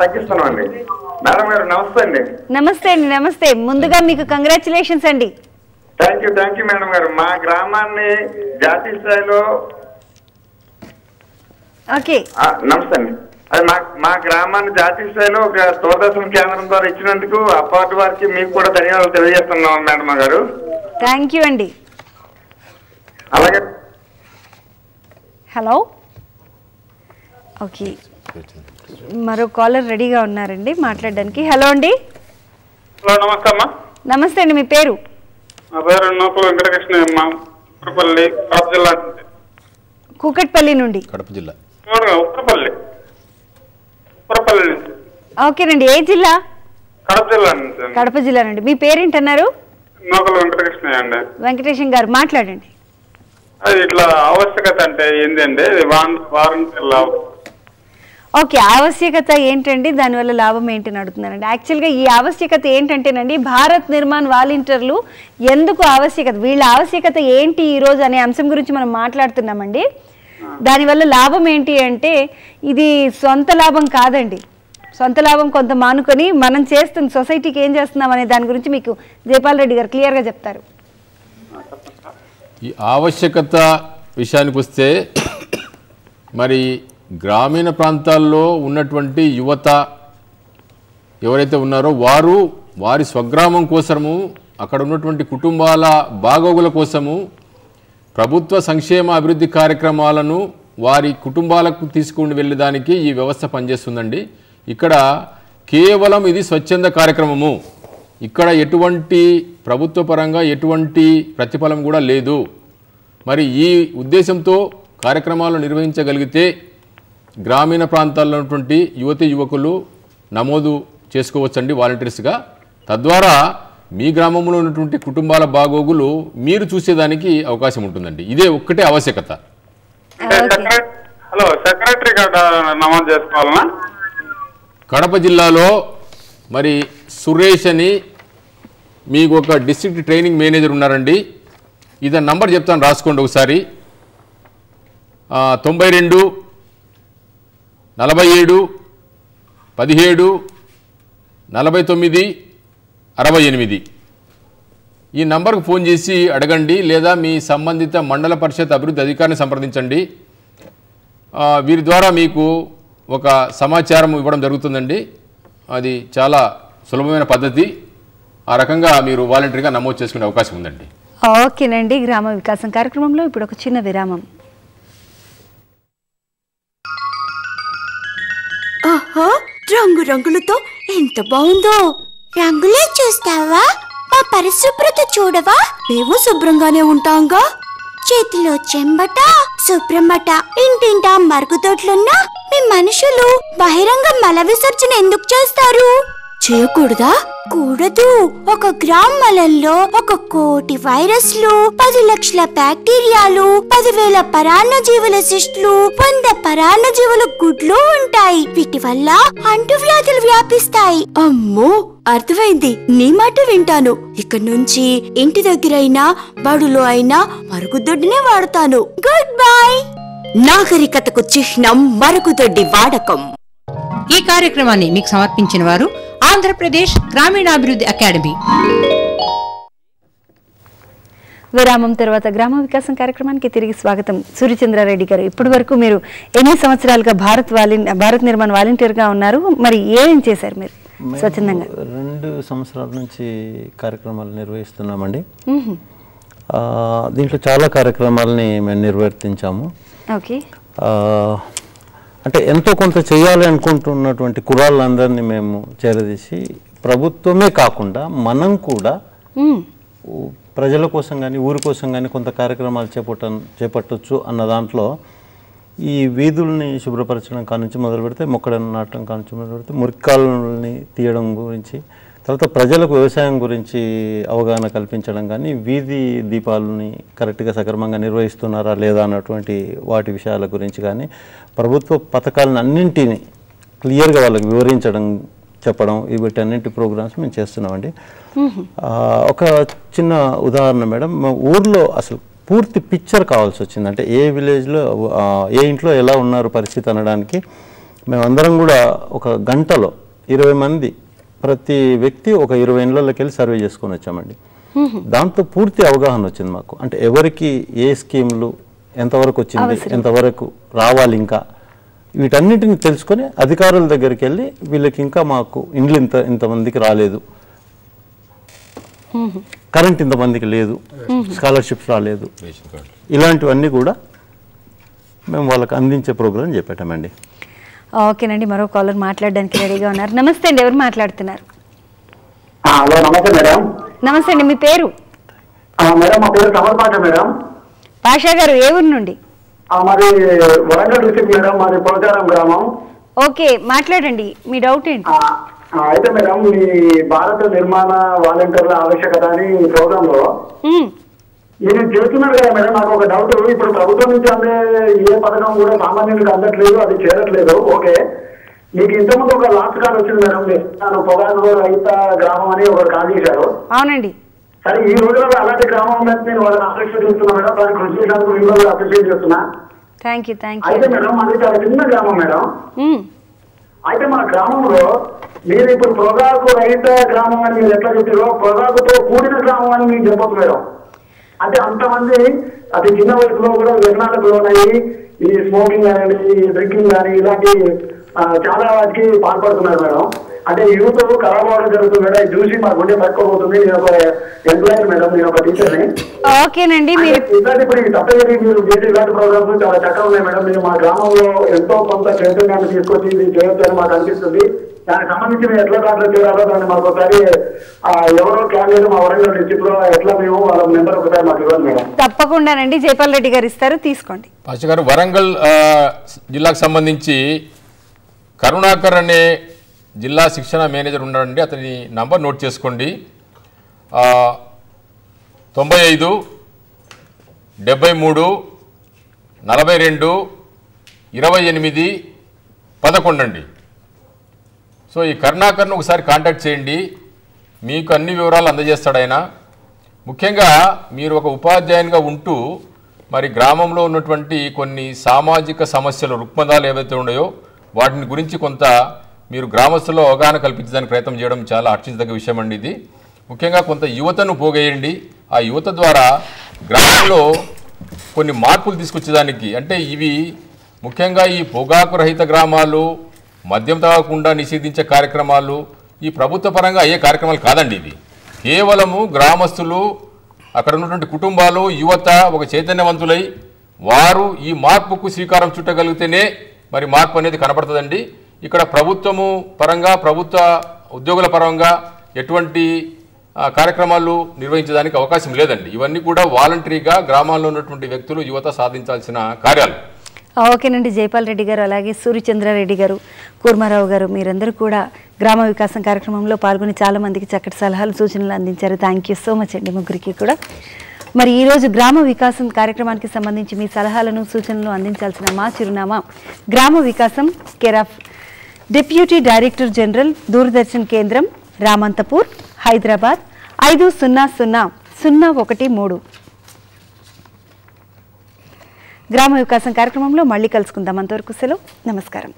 తగ్గిస్తామండి. మేడం గారు నమస్తే అండి. నమస్తే అండి, నమస్తే. ముందుగా మీకు కంగ్రాచులేషన్స్ అండి. థ్యాంక్ యూ మేడం గారు. మా గ్రామాన్ని జాతీయ స్థాయిలో ఓకే నమస్తే అండి. అది మా గ్రామాన్ని జాతీయ స్థాయిలో ఒక దూరదర్శన కేంద్రం ద్వారా ఇచ్చినందుకు అపార్ట్ వారికి మీకు కూడా ధన్యవాదాలు తెలియజేస్తున్నాం మేడం గారు. థ్యాంక్ యూ అండి. అలాగే. హలో, ఓకే, మరో కాలర్ రెడీగా ఉన్నారండి మాట్లాడడానికి. హలో అండి. హలో, నమస్తే అమ్మా. నమస్తే అండి, మీ పేరు? నా పేరు నూకల వెంకటకృష్ణ అమ్మ, ఉప్పరపల్లి, కడప జిల్లా. కూకట్పల్లి నుండి? కడప జిల్లా. ఉప్పరపల్లి. ఓకేనండి, ఏ జిల్లా? కడప జిల్లా. కడప జిల్లా నుండి. మీ పేరేంటన్నారు? నూకల వెంకటకృష్ణ అండి. వెంకటేశం గారు మాట్లాడండి. అది ఇట్లా ఆవశ్యకత అంటే ఏంటంటే వారంటీల. ఓకే, ఆవశ్యకత ఏంటండి, దానివల్ల లాభం ఏంటని అడుగుతున్నానండి. యాక్చువల్గా ఈ ఆవశ్యకత ఏంటంటేనండి, భారత్ నిర్మాణ్ వాలంటీర్లు ఎందుకు ఆవశ్యకత, వీళ్ళ ఆవశ్యకత ఏంటి ఈరోజు అనే అంశం గురించి మనం మాట్లాడుతున్నామండి. దానివల్ల లాభం ఏంటి అంటే, ఇది సొంత లాభం కాదండి. సొంత లాభం కొంత మానుకొని మనం చేస్తున్న సొసైటీకి ఏం చేస్తున్నాం అనే దాని గురించి మీకు జయపాల్ రెడ్డి గారు క్లియర్గా చెప్తారు. ఈ ఆవశ్యకత విషయానికి వస్తే, మరి గ్రామీణ ప్రాంతాల్లో ఉన్నటువంటి యువత ఎవరైతే ఉన్నారో వారు వారి స్వగ్రామం కోసము, అక్కడ ఉన్నటువంటి కుటుంబాల బాగోగుల కోసము ప్రభుత్వ సంక్షేమ అభివృద్ధి కార్యక్రమాలను వారి కుటుంబాలకు తీసుకుని వెళ్ళడానికి ఈ వ్యవస్థ పనిచేస్తుందండి. ఇక్కడ కేవలం ఇది స్వచ్ఛంద కార్యక్రమము. ఇక్కడ ఎటువంటి ప్రభుత్వ పరంగా ఎటువంటి ప్రతిఫలం కూడా లేదు. మరి ఈ ఉద్దేశంతో కార్యక్రమాలు నిర్వహించగలిగితే గ్రామీణ ప్రాంతాల్లో ఉన్నటువంటి యువతి యువకులు నమోదు చేసుకోవచ్చండి వాలంటీర్స్గా. తద్వారా మీ గ్రామంలో ఉన్నటువంటి కుటుంబాల బాగోగులు మీరు చూసేదానికి అవకాశం ఉంటుందండి. ఇదే ఒక్కటే ఆవశ్యకత. హలో, సెక్రటరీ నమోదు చేసుకోవాలన్నా? కడప జిల్లాలో మరి సురేష్ అని మీకు ఒక డిస్ట్రిక్ట్ ట్రైనింగ్ మేనేజర్ ఉన్నారండి. ఇతని నంబర్ చెప్తాను, రాసుకోండి ఒకసారి. 92 47 17 49 68. ఈ నంబర్కు ఫోన్ చేసి అడగండి, లేదా మీ సంబంధిత మండల పరిషత్ అభివృద్ధి అధికారిని సంప్రదించండి. వీరి ద్వారా మీకు ఒక సమాచారం ఇవ్వడం జరుగుతుందండి. అది చాలా సులభమైన పద్ధతి. ఆ రకంగా మీరు వాలంటీర్గా నమోదు చేసుకునే అవకాశం ఉందండి. ఓకేనండి, గ్రామ వికాసం కార్యక్రమంలో ఇప్పుడు ఒక చిన్న విరామం. ఓహో, రంగు రంగులతో ఎంత బాగుందో. రంగులే చూస్తావా? మా పరిశుభ్రత చూడవా? మేము శుభ్రంగానే ఉంటాంగా. చేతిలో చెంబట శుభ్రమట, ఇంటింటా మరుగుదొడ్లున్నా మీ మనుషులు బహిరంగ మల విసర్జన ఎందుకు చేస్తారు? చేయకూడదా? కూడదు. 1 గ్రామ్ మలంలో 1 కోటి వైరస్లు, 10 లక్షల బ్యాక్టీరియాలు, 10,000 పరాన్నజీవుల శిష్టులు, 100 పరాన్నజీవుల గుడ్లు ఉంటాయి. వీటి వల్ల అంటువ్యాధులు వ్యాపిస్తాయి. అమ్మో, అర్థమైంది. నీ మాట వింటాను. ఇక నుంచి ఇంటి దగ్గరైనా బడులో అయినా మరుగుదొడ్డినే వాడతాను. Good bye. నాగరికతకు చిహ్నం మరుగుదొడ్డి వాడకం. ఈ కార్యక్రమాన్ని మీకు సమర్పించిన వారు ఆంధ్రప్రదేశ్ గ్రామీణాభివృద్ధి అకాడమీ. విరామం తర్వాత గ్రామ వికాసం కార్యక్రమానికి తిరిగి స్వాగతం. సూర్యచంద్రారెడ్డి గారు, ఇప్పటి వరకు మీరు ఎన్ని సంవత్సరాలుగా భారత్ నిర్మాణ్ వాలంటీర్గా ఉన్నారు? మరి ఏం చేశారు మీరు స్వచ్ఛందంగా? 2 సంవత్సరాల నుంచి కార్యక్రమాలు నిర్వహిస్తున్నామండి. దీంట్లో చాలా కార్యక్రమాలని మేము నిర్వర్తించాము. ఓకే. అంటే ఎంతో కొంత చేయాలి అనుకుంటున్నటువంటి కుర్రాళ్ళందరినీ మేము చేరదీసి ప్రభుత్వమే కాకుండా మనం కూడా ప్రజల కోసం కానీ ఊరి కోసం కానీ కొంత కార్యక్రమాలు చేపట్టవచ్చు అన్న దాంట్లో ఈ వీధుల్ని శుభ్రపరచడం కానుంచి మొదలు పెడితే, మొక్కలను నాటడం కానుంచి మొదలు పెడితే, మురికాలని తీయడం గురించి, తర్వాత ప్రజలకు వ్యవసాయం గురించి అవగాహన కల్పించడం కానీ, వీధి దీపాలని కరెక్ట్గా సక్రమంగా నిర్వహిస్తున్నారా లేదా అన్నటువంటి వాటి విషయాల గురించి కానీ, ప్రభుత్వ పథకాలను అన్నింటినీ క్లియర్గా వాళ్ళకి వివరించడం, చెప్పడం, వీటన్నింటి ప్రోగ్రామ్స్ మేము చేస్తున్నామండి. ఒక చిన్న ఉదాహరణ మేడం, మా ఊర్లో అసలు పూర్తి పిక్చర్ కావాల్సి వచ్చింది. అంటే ఏ విలేజ్లో ఏ ఇంట్లో ఎలా ఉన్నారు పరిస్థితి అనడానికి మేమందరం కూడా ఒక గంటలో 20 మంది ప్రతి వ్యక్తి ఒక 20 ఇళ్ళకి వెళ్ళి సర్వే చేసుకొని వచ్చామండి. దాంతో పూర్తి అవగాహన వచ్చింది మాకు. అంటే ఎవరికి ఏ స్కీములు ఎంతవరకు వచ్చింది, ఎంతవరకు రావాలి, ఇంకా వీటన్నిటిని తెలుసుకొని అధికారుల దగ్గరికి వెళ్ళి వీళ్ళకి ఇంకా మాకు ఇండ్లు ఇంతమందికి రాలేదు, కరెంట్ ఇంతమందికి లేదు, స్కాలర్షిప్స్ రాలేదు, ఇలాంటివన్నీ కూడా మేము వాళ్ళకి అందించే ప్రోగ్రాం చెప్పామండి. ఓకేనండి, మరో కాలర్ మాట్లాడడానికి రెడీగా ఉన్నారు. నమస్తే అండి, ఎవరు మాట్లాడుతున్నారు? హలో, నమస్తే మేడం. నమస్తే అండి, మీ పేరు? మేడం, మా పేరు కమల్ పాషా మేడం. పాషా గారు, ఏ ఊరు నుండి? మాది వరంగల్ డిస్ట్రిక్ట్ మేడం, మాది పోచారం గ్రామం. ఓకే, మాట్లాడండి, మీ డౌట్ ఏంటి? అయితే మేడం, ఈ భారత నిర్మాణ వాలంటీర్ల ఆవశ్యకత అని ప్రోగ్రామ్ లో మీరు చేస్తున్నారు కదా మేడం, నాకు ఒక డౌట్. ఇప్పుడు ప్రభుత్వం నుంచి అందే ఏ పథకం కూడా సామాన్యులకు అందట్లేదు, అది చేరట్లేదు. ఓకే, మీకు ఇంతకుముందు ఒక లాస్ట్ కాల్ వచ్చింది మేడం, నేను పొగాకు రైత గ్రామం అని ఒకరు కాల్ చేశారు. అవునండి. సరే, ఈ రోజులలో అలాంటి గ్రామం ఉందని నేను వాళ్ళని అప్రిషియేట్ చేస్తున్నా మేడం. దాన్ని కృషి చేసినందుకు మీరు అప్రిషియేట్ చేస్తున్నా. Thank you. అయితే మేడం, మాది చాలా చిన్న గ్రామం మేడం. అయితే మా గ్రామంలో మీరు ఇప్పుడు పొగాకు రైత గ్రామం అని మీరు ఎట్లా చెప్పారో, పొగాకుతో కూడిన గ్రామం అని మీకు చెప్పొచ్చు మేడం. అంటే అంతమంది అతి చిన్న వయసులో కూడా వ్యసనాలకు లోనయ్యి ఈ స్మోకింగ్ కానీ, ఈ డ్రింకింగ్ కానీ ఇలాంటి చాలా వాటికి పాల్పడుతున్నారు మేడం. అంటే యూత్ ఖరాబ్ అవ్వడం జరుగుతుంది మేడం. ఇది చూసి మా గుండె పట్టుకోబోతుంది. నేను ఒక ఎంప్లాయీ మేడం, నేను ఒక టీచర్ని. ఓకేనండి, ఇప్పుడు ఈ తప్పని మీరు చేసే ఇలాంటి ప్రోగ్రామ్స్ చాలా చక్కగా ఉన్నాయి మేడం. నేను మా గ్రామంలో ఎంతో కొంత చైతన్యాన్ని తీసుకొచ్చి ఇది చేయొచ్చు అని మాకు అనిపిస్తుంది. దానికి సంబంధించి మేము ఎట్లా దాంట్లో చేయాలో దాన్ని మాకు ఒకసారి ఎవరో క్యాండిడేట్ మా వరంగల్ డిస్ట్రిక్ట్ లో ఎట్లా మేము వాళ్ళ నెంబర్ ఒకసారి మాకు ఇవ్వండి మేడం. తప్పకుండానండి, జైపాల్ రెడ్డి గారు ఇస్తారు, తీసుకోండి. పాషా గారు, వరంగల్ జిల్లాకు సంబంధించి కరుణాకర్ అనే జిల్లా శిక్షణ మేనేజర్ ఉన్నాడండి. అతని నంబర్ నోట్ చేసుకోండి. 95 73 42 28 11 అండి. సో ఈ కరుణాకర్ను ఒకసారి కాంటాక్ట్ చేయండి, మీకు అన్ని వివరాలు అందజేస్తాడు ఆయన. ముఖ్యంగా మీరు ఒక ఉపాధ్యాయునిగా ఉంటూ మరి గ్రామంలో ఉన్నటువంటి కొన్ని సామాజిక సమస్యలు, రుగ్మదాలు ఏవైతే ఉన్నాయో వాటిని గురించి కొంత మీరు గ్రామస్తుల్లో అవగాహన కల్పించడానికి ప్రయత్నం చేయడం చాలా హర్షించదగ్గ విషయం అండి. ఇది ముఖ్యంగా కొంత యువతను పోగేయండి. ఆ యువత ద్వారా గ్రామంలో కొన్ని మార్పులు తీసుకొచ్చేదానికి, అంటే ఇవి ముఖ్యంగా ఈ పొగాకు రహిత గ్రామాలు, మద్యం తాగకుండా నిషేధించే కార్యక్రమాలు ఈ ప్రభుత్వ పరంగా అయ్యే కార్యక్రమాలు కాదండి. ఇవి కేవలము గ్రామస్తులు, అక్కడ ఉన్నటువంటి కుటుంబాలు, యువత ఒక చైతన్యవంతులై వారు ఈ మార్పుకు శ్రీకారం చుట్టగలిగితేనే మరి మార్పు అనేది కనపడుతుందండి. ఇక్కడ ప్రభుత్వము పరంగా, ప్రభుత్వ ఉద్యోగుల పరంగా ఎటువంటి కార్యక్రమాలు నిర్వహించడానికి అవకాశం లేదండి. ఇవన్నీ కూడా వాలంటరీగా గ్రామాల్లో ఉన్నటువంటి వ్యక్తులు, యువత సాధించాల్సిన కార్యాలు. ఓకేనండి. జైపాల్ రెడ్డి గారు, అలాగే సూర్యచంద్రారెడ్డి గారు, కూర్మారావు గారు, మీరందరూ కూడా గ్రామ వికాసం కార్యక్రమంలో పాల్గొని చాలా మందికి చక్కటి సలహాలు, సూచనలు అందించారు. థ్యాంక్ యూ సో మచ్ అండి ముగ్గురికి కూడా. మరి ఈరోజు గ్రామ వికాసం కార్యక్రమానికి సంబంధించి మీ సలహాలను, సూచనలు అందించాల్సిన మా చిరునామా గ్రామ వికాసం, care of deputy director general, Doordarshan కేంద్రం, రామంతపూర్, హైదరాబాద్ 500013. గ్రామ వికాసం కార్యక్రమంలో మళ్ళీ కలుసుకుందాం. అంతవరకు సెలవు. నమస్కారం.